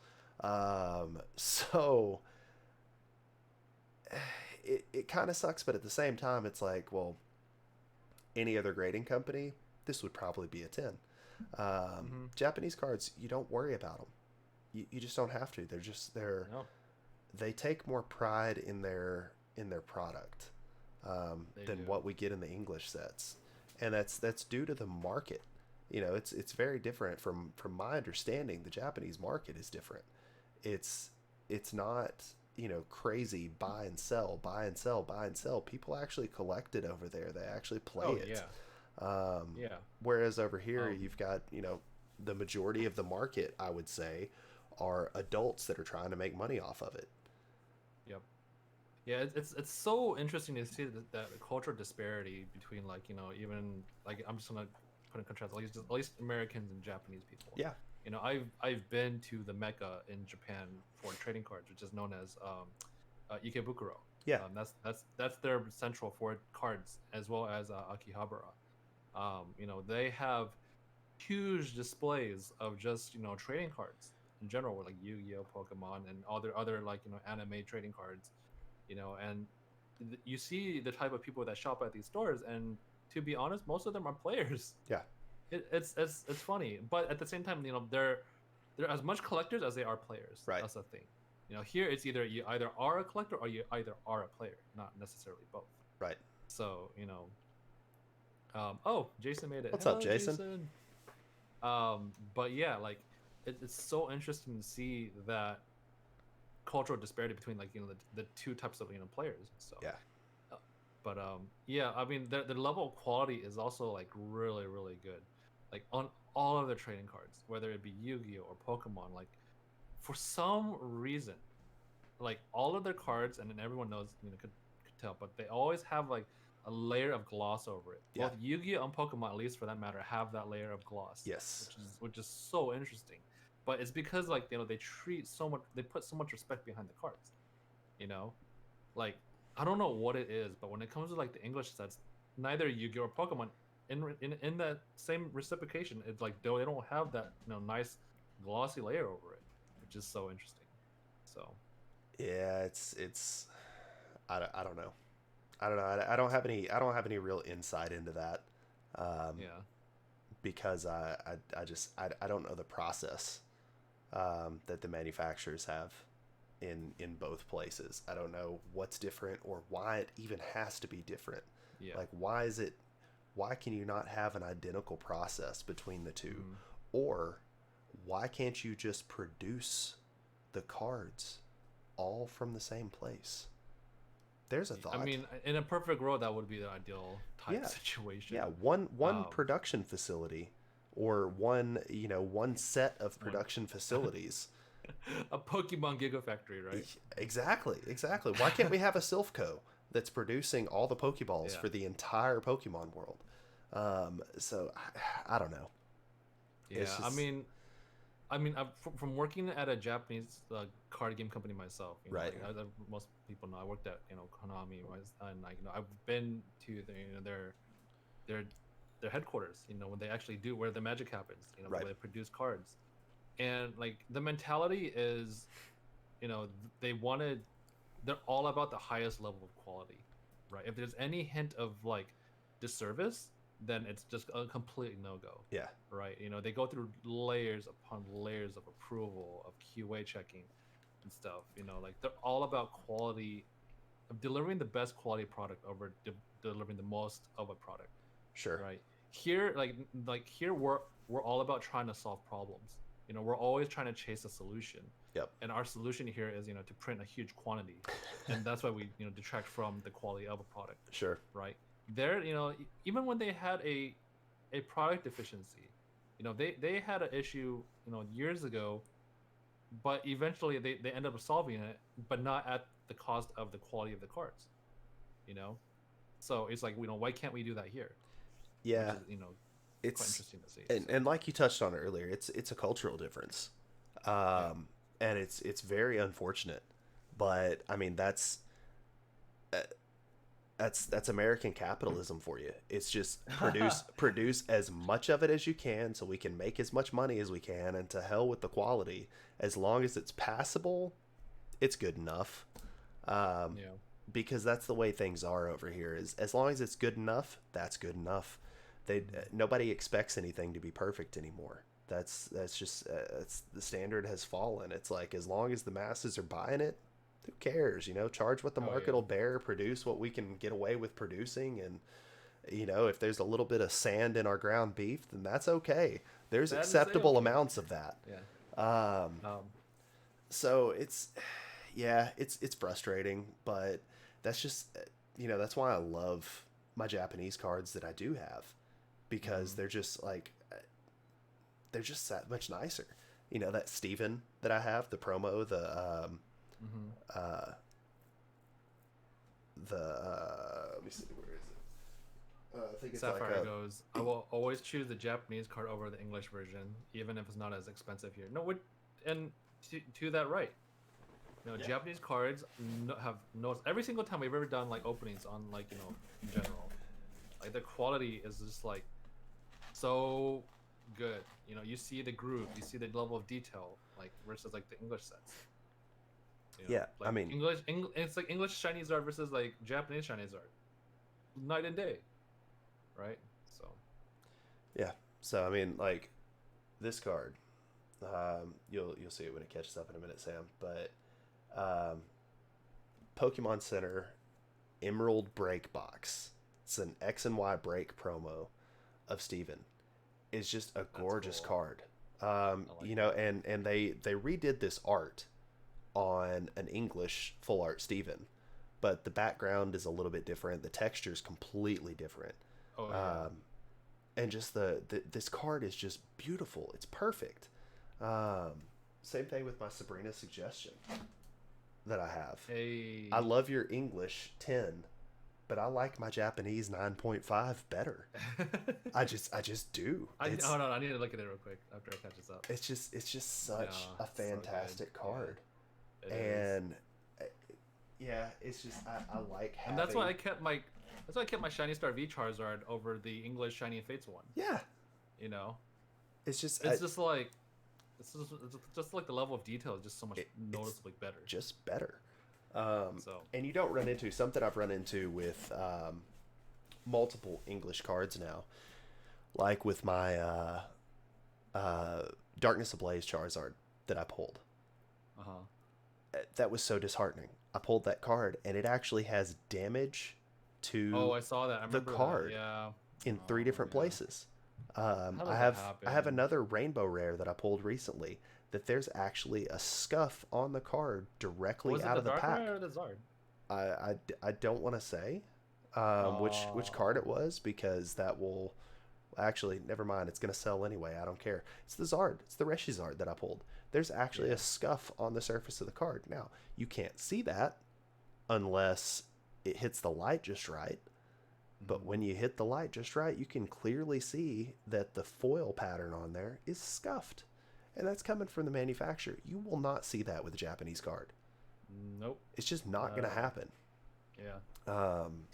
So it kind of sucks, but at the same time, it's like, well, any other grading company, this would probably be a 10. Japanese cards, you don't worry about them. You just don't have to. They take more pride in their product than what we get in the English sets, and that's due to the market. You know, it's very different from my understanding. The Japanese market is different. It's not, you know, crazy buy and sell. People actually collect it over there. They actually play it. Whereas over here, you've got, you know, the majority of the market, I would say, are adults that are trying to make money off of it. Yep. Yeah, it's so interesting to see that cultural disparity between, like, you know, even, like, I'm just gonna put in contrast at least Americans and Japanese people. Yeah. You know, I've been to the Mecca in Japan for trading cards, which is known as Ikebukuro. Yeah. That's their central for cards, as well as Akihabara. You know, they have huge displays of just, you know, trading cards in general, with like Yu-Gi-Oh, Pokemon, and other like, you know, anime trading cards. You know, and you see the type of people that shop at these stores, and to be honest, most of them are players. Yeah. It's funny, but at the same time, you know, they're as much collectors as they are players. Right. That's the thing. You know, here it's either you either are a collector or you either are a player, not necessarily both. Right. So, you know, oh, Jason made it. What's up, Jason? But yeah, like it's so interesting to see that cultural disparity between, like, you know, the two types of, you know, players. So yeah. But yeah, I mean, the level of quality is also, like, really, really good. Like, on all of the trading cards, whether it be Yu-Gi-Oh or Pokemon, like, for some reason, like, all of their cards, and then everyone knows, you know, could tell, but they always have, like, a layer of gloss over it. Yeah. Both Yu-Gi-Oh and Pokemon, at least for that matter, have that layer of gloss. Yes. Which is so interesting. But it's because, like, you know, they put so much respect behind the cards. You know, like, I don't know what it is, but when it comes to, like, the English sets, neither Yu-Gi-Oh or Pokemon, in that same reciprocation, it's like, they don't have that, you know, nice glossy layer over it, which is so interesting. So yeah, it's I don't know. I don't have any real insight into that. Yeah. Because I don't know the process that the manufacturers have in both places. I don't know what's different or why it even has to be different. Yeah. Like, why can you not have an identical process between the two? Or why can't you just produce the cards all from the same place? There's a thought. I mean, in a perfect world, that would be the ideal type situation. Yeah, one production facility, or one set of production facilities. A Pokemon Gigafactory, right? Exactly. Why can't we have a Silphco that's producing all the Pokeballs for the entire Pokemon world? So I don't know. Yeah, just... I mean, from working at a Japanese card game company myself, you know, right? Like, most people know, I worked at, you know, Konami, and, like, you know, I've been to their headquarters, you know, when they actually do where the magic happens, you know, where they produce cards, and, like, the mentality is, you know, they're all about the highest level of quality, right? If there's any hint of, like, disservice, then it's just a complete no-go. Yeah. Right. You know, they go through layers upon layers of approval, of QA checking and stuff. You know, like, they're all about quality, of delivering the best quality product over delivering the most of a product. Sure. right? Here, like here, we're all about trying to solve problems. You know, we're always trying to chase a solution. Yep. And our solution here is, you know, to print a huge quantity, and that's why we, you know, detract from the quality of a product, Sure. right? There, you know, even when they had a product deficiency, you know, they had an issue, you know, years ago, but eventually they end up solving it, but not at the cost of the quality of the cards, you know. So it's like, you know, why can't we do that here? Which Yeah. is, you know, quite It's interesting to see. and So and like you touched on earlier, it's a cultural difference, yeah, and it's very unfortunate. But I mean, uh, that's American capitalism for you. It's just produce as much of it as you can, so we can make as much money as we can, and to hell with the quality. As long as it's passable, it's good enough. Um, yeah. because that's the way things are over here. Is as long as it's good enough, that's good enough. They nobody expects anything to be perfect anymore. That's just it's the standard has fallen. It's like as long as the masses are buying it, who cares? You know, charge what the Oh market yeah. will bear, produce what we can get away with producing, and you know, if there's a little bit of sand in our ground beef, then that's okay. There's That is acceptable okay. amounts of that. Yeah. Um, Um. so it's yeah, it's frustrating, but that's just you know, that's why I love my Japanese cards that I do have because Mhm. they're just like they're just that much nicer. You know, that Steven that I have, the promo, Mhm. uh let me see, where is it? I think it's like Sapphire a goes, I will always choose the Japanese card over the English version, even if it's not as expensive here. No, and to that right. You know, yeah. Japanese cards have noticed every single time we've ever done like openings on, like, you know, in general, like the quality is just like so good. You know, you see the groove, you see the level of detail, like versus like the English sets. You know, Yeah, I like mean, it's like English Chinese art versus like Japanese Chinese art, night and day, right? So yeah. So I mean, like this card, you'll see it when it catches up in a minute, Sam. But um, Pokemon Center Emerald Break Box. It's an X and Y break promo of Steven. It's just a that's gorgeous cool. card. I like You know, that. and they redid this art on an English full art Steven, but the background is a little bit different. The texture is completely different. Oh yeah. Um, and just this card is just beautiful. It's perfect. Um, Same thing with my Sabrina suggestion that I have. I Hey. love your English 10, but I like my Japanese 9.5 better. I just do. Hold on. I need to look at it real quick after I catch this up. It's just such Yeah, a so good. fantastic Yeah, card. it is. And uh, yeah, it's just I like And that's why having I kept my Shiny Star V Charizard over the English Shiny Fates one. yeah, You know, it's just it's just like it's just like the level of detail is just so much it's noticeably better. just better. So And you don't run into something I've run into with multiple English cards now, like with my uh, Darkness Ablaze Charizard that I pulled. uh huh. That was so disheartening. I pulled that card, and it actually has damage Oh, to I saw that. I the remember that. card Yeah. in three Oh different yeah. places. How I does that have happen? another rainbow rare that I pulled recently that there's actually a scuff on the card directly Was it out the of the Dark pack. Rare or the Zard? I don't want to say which card Oh. it was because that will actually never mind. It's gonna sell anyway. I don't care. It's the Zard. It's the Reshi Zard that I pulled. There's actually a Yeah. scuff on the surface of the card. Now you can't see that unless it hits the light just right. But Hmm. when you hit the light just right, you can clearly see that the foil pattern on there is scuffed. And that's coming from the manufacturer. You will not see that with a Japanese card. Nope. It's just not Not going at to all. happen. Yeah. Um,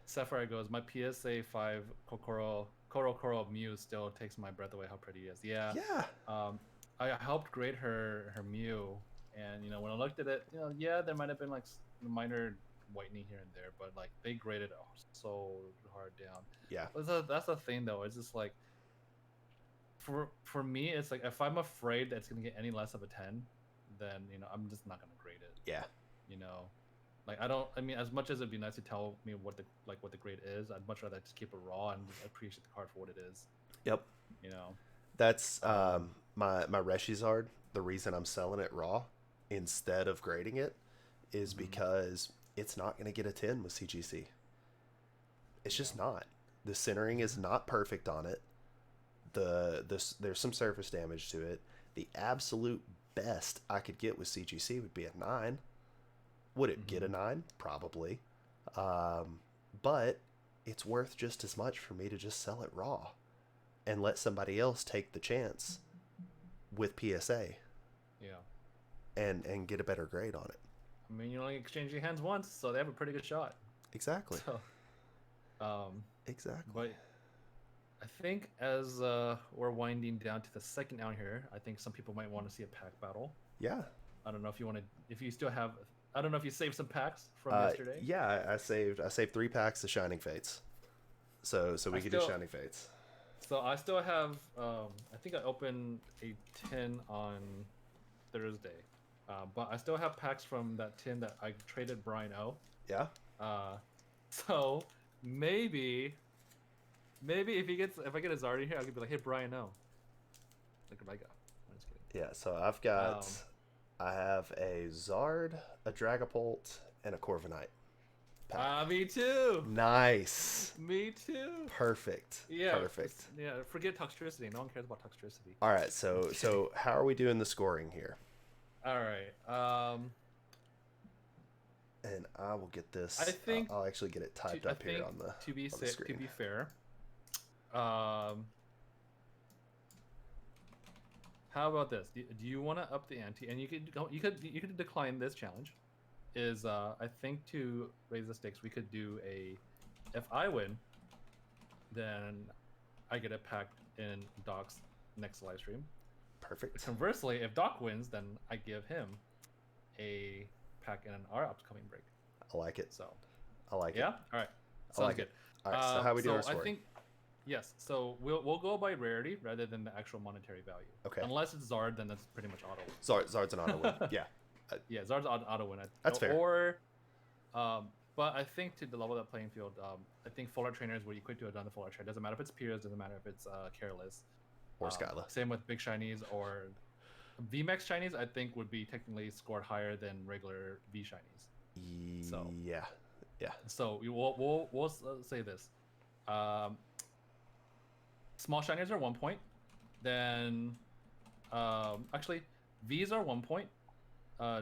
Sapphire goes, my PSA 5 Koro Mew still takes my breath away how pretty it is. Yeah. yeah, Um, I helped grade her Mew, and, you know, when I looked at it, you know, yeah, there might have been like minor whitening here and there, but like they graded it so hard down. yeah, That's the thing though. It's just like for me, it's like if I'm afraid that it's gonna get any less of a 10, then, you know, I'm just not gonna grade it. yeah. You know. Like I don't. I mean, as much as it'd be nice to tell me what the grade is, I'd much rather just keep it raw and just appreciate the card for what it is. Yep. You know. That's my Reshizard. The reason I'm selling it raw instead of grading it is because it's not going to get a 10 with CGC. It's just not. The centering is not perfect on it. There's some surface damage to it. The absolute best I could get with CGC would be a 9. Would it get a 9? Probably. But it's worth just as much for me to just sell it raw and let somebody else take the chance with PSA. Yeah. And get a better grade on it. I mean, you only exchange your hands once, so they have a pretty good shot. Exactly. So, exactly. But I think as we're winding down to the second down here, I think some people might want to see a pack battle. Yeah. I don't know if you want to, if you still have, I don't know if you saved some packs from yesterday. Yeah, I saved 3 packs of Shining Fates. So we could do Shining Fates. So I still have, I think I opened a tin on Thursday. But I still have packs from that tin that I traded Brian O. Yeah. So maybe if I get a Zard in here, I could be like, hey Brian O. Look at my guy. I'm just kidding. Yeah. So I've got, I have a Zard, a Dragapult, and a Corviknight. Me too. Nice. Me too. Perfect. Yeah. Perfect. Yeah. Forget Toxtricity. No one cares about Toxtricity. All right. So how are we doing the scoring here? All right. And I will get this. I think I'll actually get it typed up here on the to be on the screen. To be fair. How about this? Do you want to up the ante? And you could decline this challenge. Is I think to raise the stakes, we could do a. If I win, then I get a pack in Doc's next live stream. Perfect. Conversely, if Doc wins, then I give him a pack in our upcoming break. I like it. So, I like it. Yeah. All right. Sounds I like good. it. All right. So how we do our scoring? I think yes. So we'll go by rarity rather than the actual monetary value. Okay. Unless it's Zard, then that's pretty much auto win. Zard's an auto win. Yeah. Yeah, Zard's auto win. That's fair. Or, but I think to the level that playing field, I think full art trainers would equate to a done the full art trainer. Doesn't matter if it's Piers, doesn't matter if it's Careless. Or Skyla. Same with big shinies or VMAX shinies. I think would be technically scored higher than regular V shinies. So yeah. So we'll say this. Small shinies are 1 point. Then actually V's are 1 point.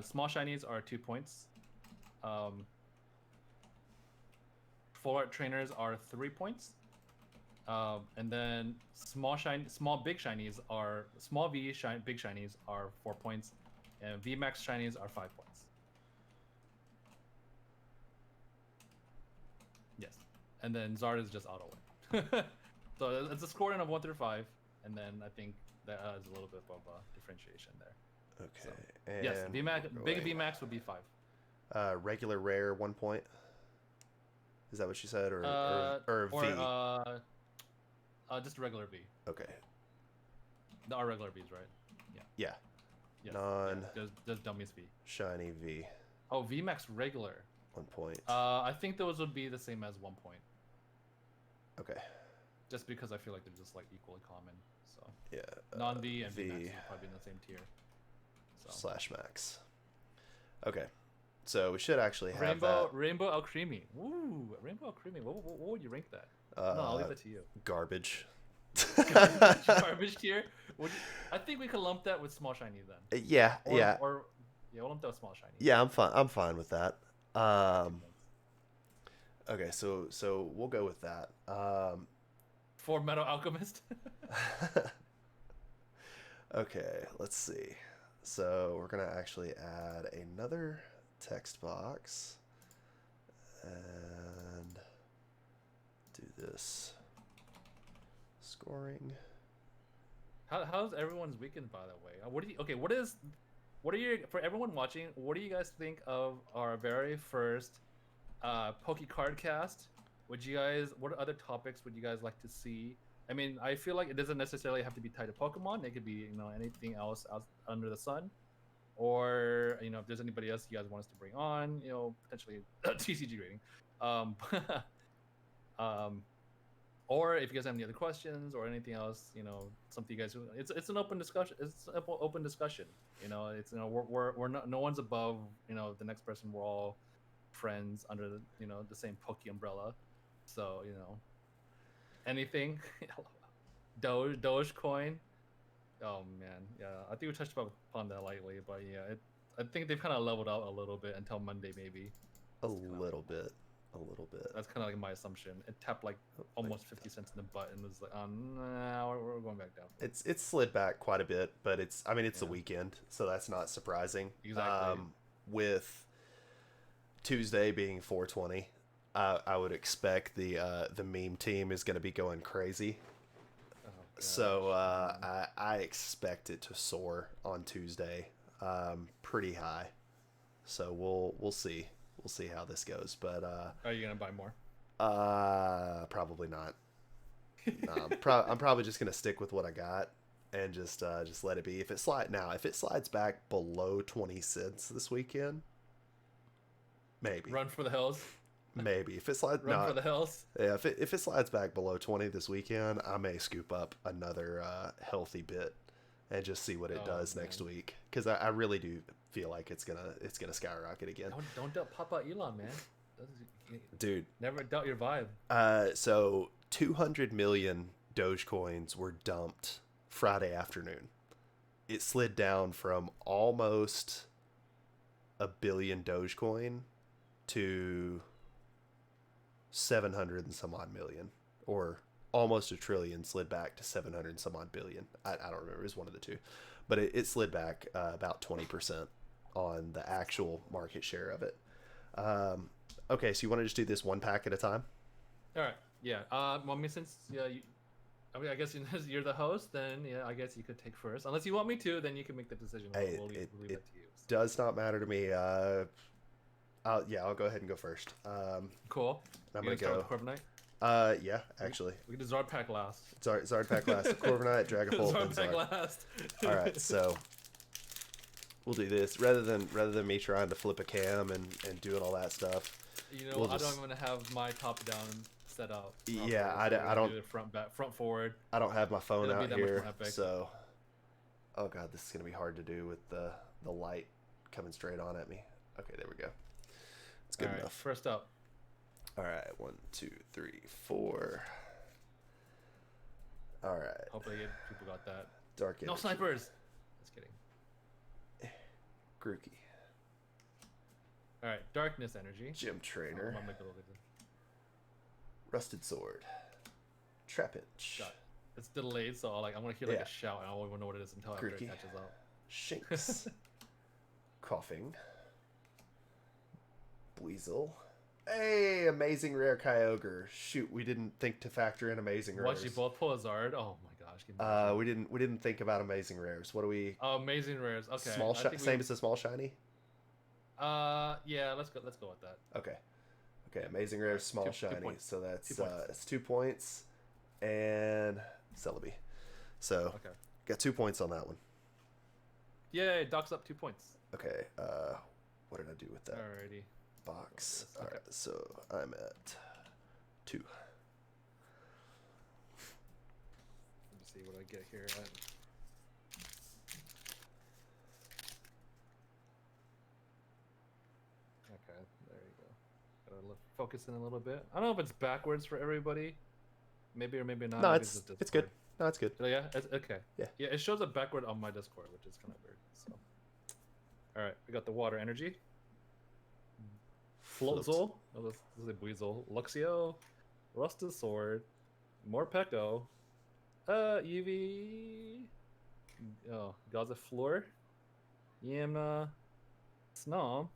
Small shinies are 2 points. Full art trainers are 3 points. And then small big shinies are big shinies are 4 points, and VMAX shinies are 5 points. Yes, and then Zard is just auto win. So it's a scoring of 1 through 5, and then I think that has a little bit of a differentiation there. Okay. So, And yes, VMAX, big VMAX would be 5. Regular rare 1 point. Is that what you said, or V? Just a regular V. Okay. Our regular V's, right? Yeah. Yeah. Yes. Non. Yeah, just dummies V. Shiny V. Oh, VMAX regular. 1 point. I think those would be the same as 1 point. Okay. Just because I feel like they're just like equally common. So Yeah. non V and V VMAX are probably in the same tier. So. /max. Okay. So we should actually have Rainbow Alcremie. Ooh, Rainbow Alcremie. What would you rank that? No, I'll leave that to you. Garbage. Garbage tier. I think we could lump that with small shiny then. Yeah. Or we'll lump that with small shiny. Yeah, I'm fine with that. Okay, so we'll go with that. For Metal Alchemist. Okay, let's see. So we're gonna actually add another text box and do this scoring. How's everyone's weekend, by the way? What are your, for everyone watching, what do you guys think of our very first PokeCardcast? What other topics would you guys like to see? I mean, I feel like it doesn't necessarily have to be tied to Pokemon. It could be, anything else under the sun. or if there's anybody else you guys want us to bring on, potentially TCG rating, or if you guys have any other questions or anything else, something you guys, it's an open discussion. It's an open discussion. It's we're not, no one's above the next person. We're all friends under the same Poke umbrella. So anything. Dogecoin. Oh man, yeah. I think we touched upon that lightly, but yeah, I think they've kind of leveled out a little bit until Monday, maybe. A little bit. That's kind of like my assumption. It tapped like almost 50 cents in the butt and was like, oh no, we're going back down. It's slid back quite a bit, but it's the weekend, so that's not surprising. Exactly. With Tuesday being 420, I would expect the meme team is going to be going crazy. So I expect it to soar on Tuesday, pretty high. So we'll see. We'll see how this goes. But are you gonna buy more? Probably not. No, I'm probably just gonna stick with what I got and just let it be. If it slides back below 20 cents this weekend, maybe Run for the hills. Maybe if it slides for the hills. Yeah, if it slides back below 20 this weekend, I may scoop up another healthy bit and just see what it does next week, because I really do feel like it's gonna skyrocket again. Don't doubt Papa Elon, man. Dude, never doubt your vibe. So 200 million Dogecoins were dumped Friday afternoon. It slid down from almost a billion Dogecoin to 700 and some odd million, or almost a trillion, slid back to 700 and some odd billion. I don't remember. It was one of the two, but it slid back about 20% on the actual market share of it. Okay, so you want to just do this one pack at a time? All right. Yeah. Well, since I guess you're the host, then I guess you could take first. Unless you want me to, then you can make the decision. Hey, we'll leave it to you. Does not matter to me. I'll go ahead and go first. Cool. I'm gonna go. Corviknight? Yeah, actually. We can do Zard pack last. Zard pack last. Corviknight, Dragapult, Zard pack last. All right, so we'll do this rather than me trying to flip a cam and doing all that stuff. I don't even have my top down set up. Yeah, I don't. Do front forward. I don't have my phone out here, so. Oh god, this is gonna be hard to do with the light coming straight on at me. Okay, there we go. It's good enough. First up. All right, 1, 2, 3, 4. All right. Hopefully people got that. Dark energy. No snipers. Just kidding. Grookey. All right, darkness energy. Gym trainer. I'm gonna go over this. Rusted sword. Trapinch. It's delayed, so I'm gonna hear a shout, and I won't even know what it is until after it catches up. Shinx. Coughing. Weasel. Hey, amazing rare Kyogre. Shoot, we didn't think to factor in amazing rares. What, you both pull a Zard? Oh my gosh. We didn't think about amazing rares. What do we? Oh, amazing rares. Okay. Small same as a small shiny. Yeah. Let's go with that. Okay. Amazing rares, small shiny. So that's 2 points, and Celebi. So got 2 points on that one. Yay! Doc's up 2 points. Okay. What did I do with that? Alrighty. Box. All right, so I'm at 2. Let me see what I get here. Okay, there you go. Gotta focus in a little bit. I don't know if it's backwards for everybody. Maybe or maybe not. No, it's good. No, it's good. Yeah, it's okay. Yeah, it shows up backward on my Discord, which is kind of weird. So, all right, we got the water energy. Floatzel, this is a Weasel, Luxio, Rusted Sword, Morpeko, Eevee, Gazafleur, Yamna, Snom,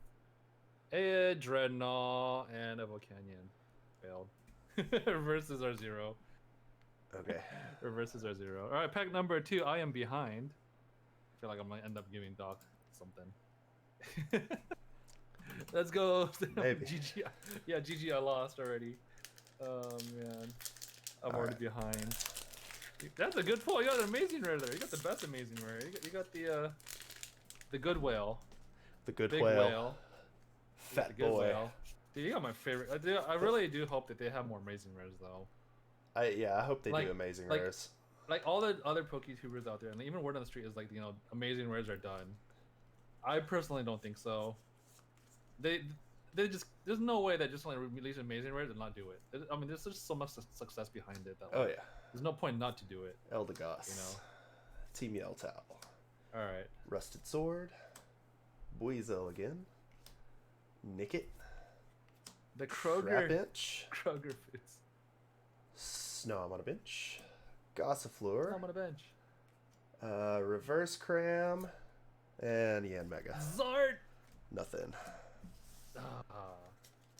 a Dreadnought, and Evo Canyon. Failed. Reverses are 0. Okay. Reverses are 0. Alright, pack number 2, I am behind. I feel like I might end up giving Doc something. Let's go. Maybe. GG. Yeah, GG, I lost already. Oh, man. I'm already behind. That's a good pull. You got an amazing rare there. You got the best amazing rare. You got the the good whale, The good big whale. whale, Fat the good boy. whale. Dude, you got my favorite. I really do hope that they have more amazing rares though. I hope they Like- do amazing like- rares. Like all the other PokeTubers out there, and even word on the street is like, amazing rares are done. I personally don't think so. They just there's no way that just like release amazing rares and not do it. I mean, there's just so much success behind it that Oh yeah. there's no point not to do it. Eldegoss. Team Yeltao. All right. Rusted Sword. Buizel again. Nickit. The Kroger Trapinch. foods. Snom on a bench. Gossifleur. I'm on a bench. Reverse Cram. And Yanmega. Zard. Nothing. Ah.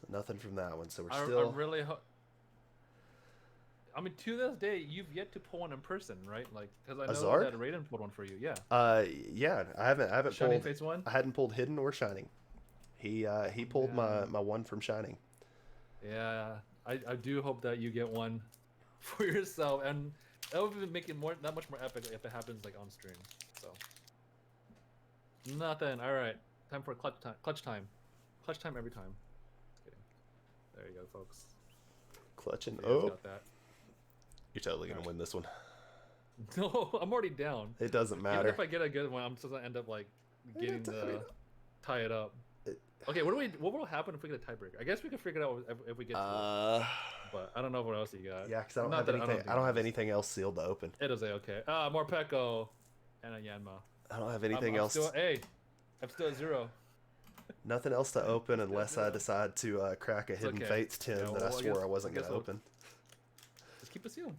Nothing from that one. So we're I still. really I mean, to this day, you've yet to pull one in person, right? Like, because I know Zard? that Raiden pulled one for you. Yeah. Yeah. I haven't Shining pulled. Face one. I hadn't pulled Hidden or Shining. He pulled Yeah. my one from Shining. Yeah, I do hope that you get one for yourself, and that would make it that much more epic if it happens like on stream. So nothing. All right, time for clutch time. Clutch time every time. Just kidding. There you go, folks. Clutching. You guys Oh, got that. you're totally gonna Alright. win this one. No, I'm already down. It doesn't Even matter. if I get a good one, I'm just gonna end up like getting I mean, tie it up. Okay, what will happen if we get a tiebreaker? I guess we can figure it out if we get to it. But I don't know what else you got. Yeah, because I don't Not have that- anything. think I don't have it is. anything else sealed to open. It is okay. More Pekko and a Yanma. I don't have anything I'm else. Still, I'm still at 0. Nothing else to open unless I decide to crack a Hidden okay. Fates 10 Yeah, that well, I I swore guess- I wasn't I guess gonna we'll- open. Just keep it sealed.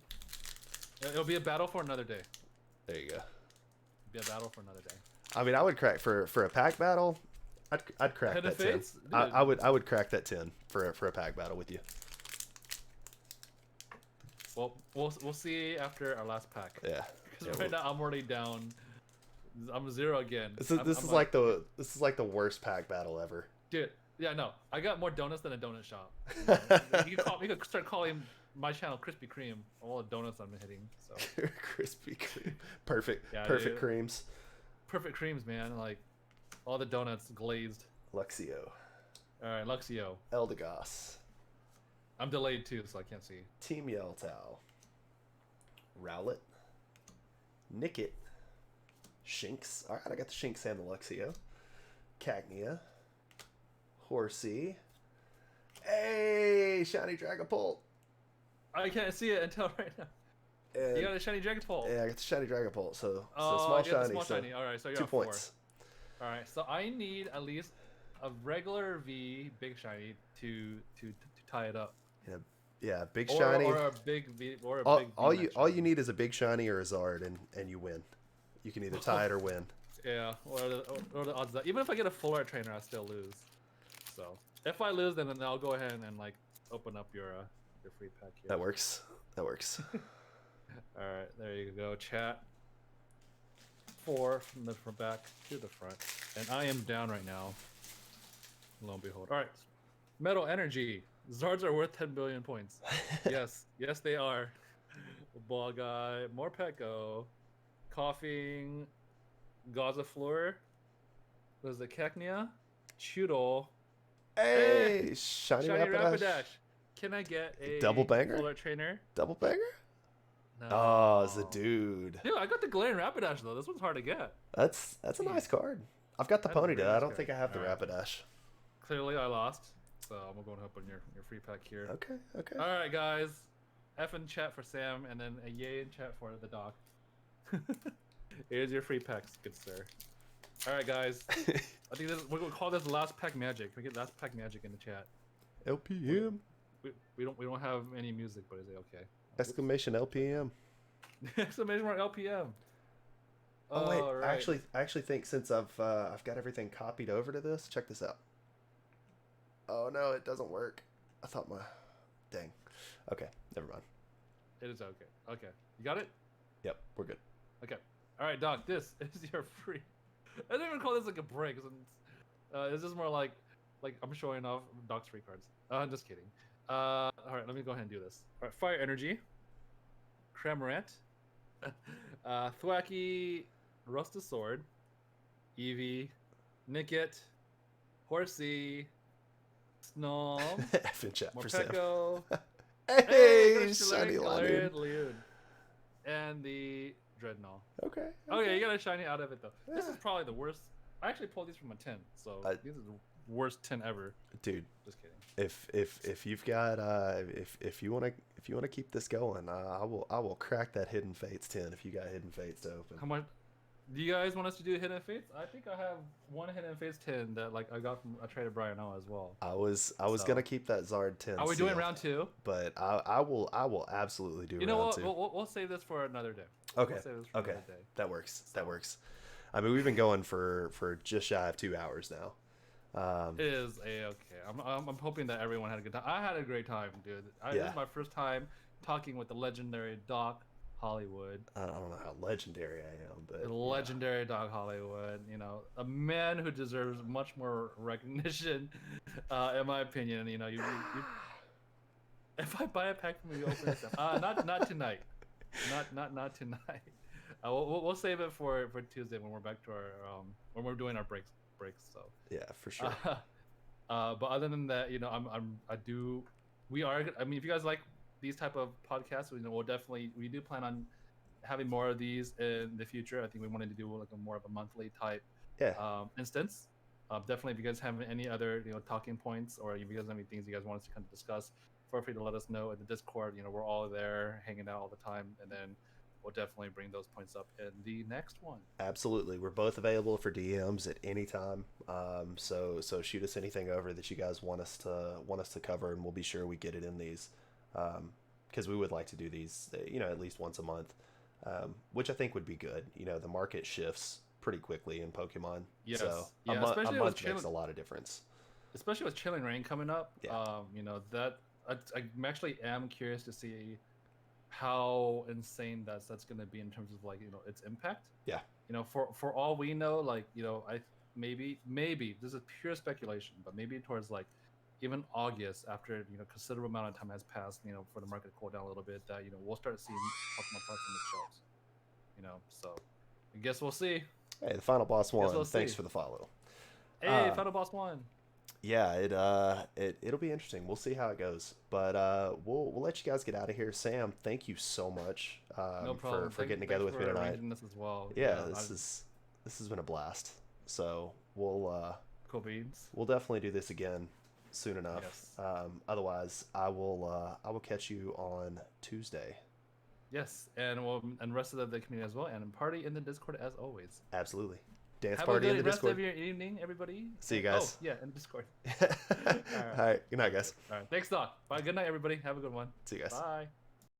It'll be a battle for another day. There you go. It'll be a battle for another day. I mean, I would crack for a pack battle. I'd crack Hidden that 10. Fates? I would crack that 10 for a pack battle with you. Well, we'll see after our last pack. Yeah. Because right now I'm already down. I'm 0 again. This is like the worst pack battle ever. Dude. Yeah, no. I got more donuts than a donut shop. You could start calling my channel Krispy Kreme. All the donuts I'm hitting. So Krispy Kreme. Perfect. Yeah, Perfect dude. creams. perfect creams, man. Like all the donuts glazed. Luxio. All right, Luxio. Eldegoss. I'm delayed too, so I can't see. Team Yeltao. Rowlet. Nickit. Shinx. Alright, I got the Shinx and the Luxio. Cagnia. Horsey. Hey! Shiny Dragapult. I can't see it until right now. And You got a shiny Dragapult. yeah, I got the Shiny Dragapult. So Oh, small you got the shiny. small so shiny. All right, so you're 2 at 4. points. All right, so I need at least a regular V big shiny to tie it up. Yeah, big Or, shiny. or a big V or a all, big. all VMAX you all shiny. you need is a big shiny or a Zard, and you win. You can either tie it or win. Yeah, or the odds that even if I get a full art trainer, I still lose. So if I lose, then I'll go ahead and like open up your free pack here. That works. That works. All right, there you go, chat. 4 from back to the front, and I am down right now. Lo and behold. All right, Metal Energy. Zards are worth 10 billion points. Yes, yes they are. Ball guy, more Pekko, coughing, Gossifleur. Was it Cacnea? Chudol. Hey, shiny, Shiny Rapidash. Rapidash. Can I get a Double banger? full art trainer? Double banger? No. Oh, it's a dude. Dude, I got the Glaring Rapidash though. This one's hard to get. That's a nice card. I've got the That's a Ponyta. very I nice don't card. think I have the Alright. Rapidash. Clearly, I lost, so I'm gonna go and open your free pack here. Okay, okay. All right, guys. F in chat for Sam, and then a yay in chat for the doc. Here's your free packs, good sir. All right, guys. I think we're gonna call this last pack magic. Can we get last pack magic in the chat? LPM. We don't have any music, but is it okay? Exclamation LPM. Exclamation mark LPM. Oh wait, All I right. actually think since I've got everything copied over to this, check this out. Oh no, it doesn't work. I thought my dang. Okay, never mind. It is okay. Okay, you got it. Yep, we're good. Okay. All right, Doc. This is your free. I don't even call this like a break. It's just more like I'm showing off Doc's free cards. I'm just kidding. All right, let me go ahead and do this. All right, Fire Energy, Cramorant, Thwacky, Rusted Sword, Eevee, Nickit, Horsey, Snom, F in chat for Sam. Morpeko. Hey, Shiny shiny Lanoon. Lanoon. And the Dreadnought. Okay. Okay, you got a shiny out of it though. Yeah. This is probably the worst. I actually pulled these from a tin, so these are the worst tin ever. Dude, just kidding. If you've got if you wanna keep this going, I will crack that Hidden Fates tin if you got Hidden Fates to open. How much? Do you guys want us to do Hidden Fates? I think I have one Hidden Fates tin that like I got from I traded Brian O as well. I was gonna keep that Zard tin. Are we doing round 2? But I will absolutely do. You know round what? 2. We'll save this for another day. Okay. Okay. That works. That works. I mean, we've been going for just shy of 2 hours now. It is okay. I'm hoping that everyone had a good time. I had a great time, dude. This is my first time talking with the legendary DocHolliwood. I don't know how legendary I am, but the legendary DocHolliwood. You know, a man who deserves much more recognition, in my opinion. You know, you if I buy a pack from you, open it up. Not tonight. Not tonight. We'll save it for Tuesday when we're back to our when we're doing our breaks. So yeah, for sure. But other than that, you know, we are. I mean, if you guys like these type of podcasts, you know, we do plan on having more of these in the future. I think we wanted to do like a more of a monthly type instance. Definitely, if you guys have any other talking points, or if you guys have any things you guys want us to kind of discuss, feel free to let us know in the Discord. You know, we're all there hanging out all the time, and then we'll definitely bring those points up in the next one. Absolutely, we're both available for DMs at any time. So shoot us anything over that you guys want us to cover, and we'll be sure we get it in these. Because we would like to do these, at least once a month, which I think would be good. You know, the market shifts pretty quickly in Pokemon. Yes. So yeah, a month makes a lot of difference. Especially with Chilling Reign coming up. Yeah. That I actually am curious to see how insane that's going to be in terms of like its impact. Yeah. For all we know, like I maybe this is pure speculation, but maybe towards like even August, after considerable amount of time has passed, for the market to cool down a little bit, that we'll start seeing Pokemon products on the shelves. So I guess we'll see. Hey, the Final Boss won. Thanks for the follow. Hey, Final Boss won. Yeah, it'll be interesting. We'll see how it goes, but we'll let you guys get out of here. Sam, thank you so much no problem. for getting together with me tonight. This as well. Yeah, this has been a blast. So we'll cool beans. We'll definitely do this again soon enough. Yes. Otherwise, I will catch you on Tuesday. Yes, and rest of the community as well, and party in the Discord as always. Absolutely. Dance Have party a good in the Discord. rest of your evening, everybody. See you guys. Oh, yeah, in the Discord. All right. Good night, guys. All right. Thanks, Doc. Bye. Good night, everybody. Have a good one. See you guys. Bye.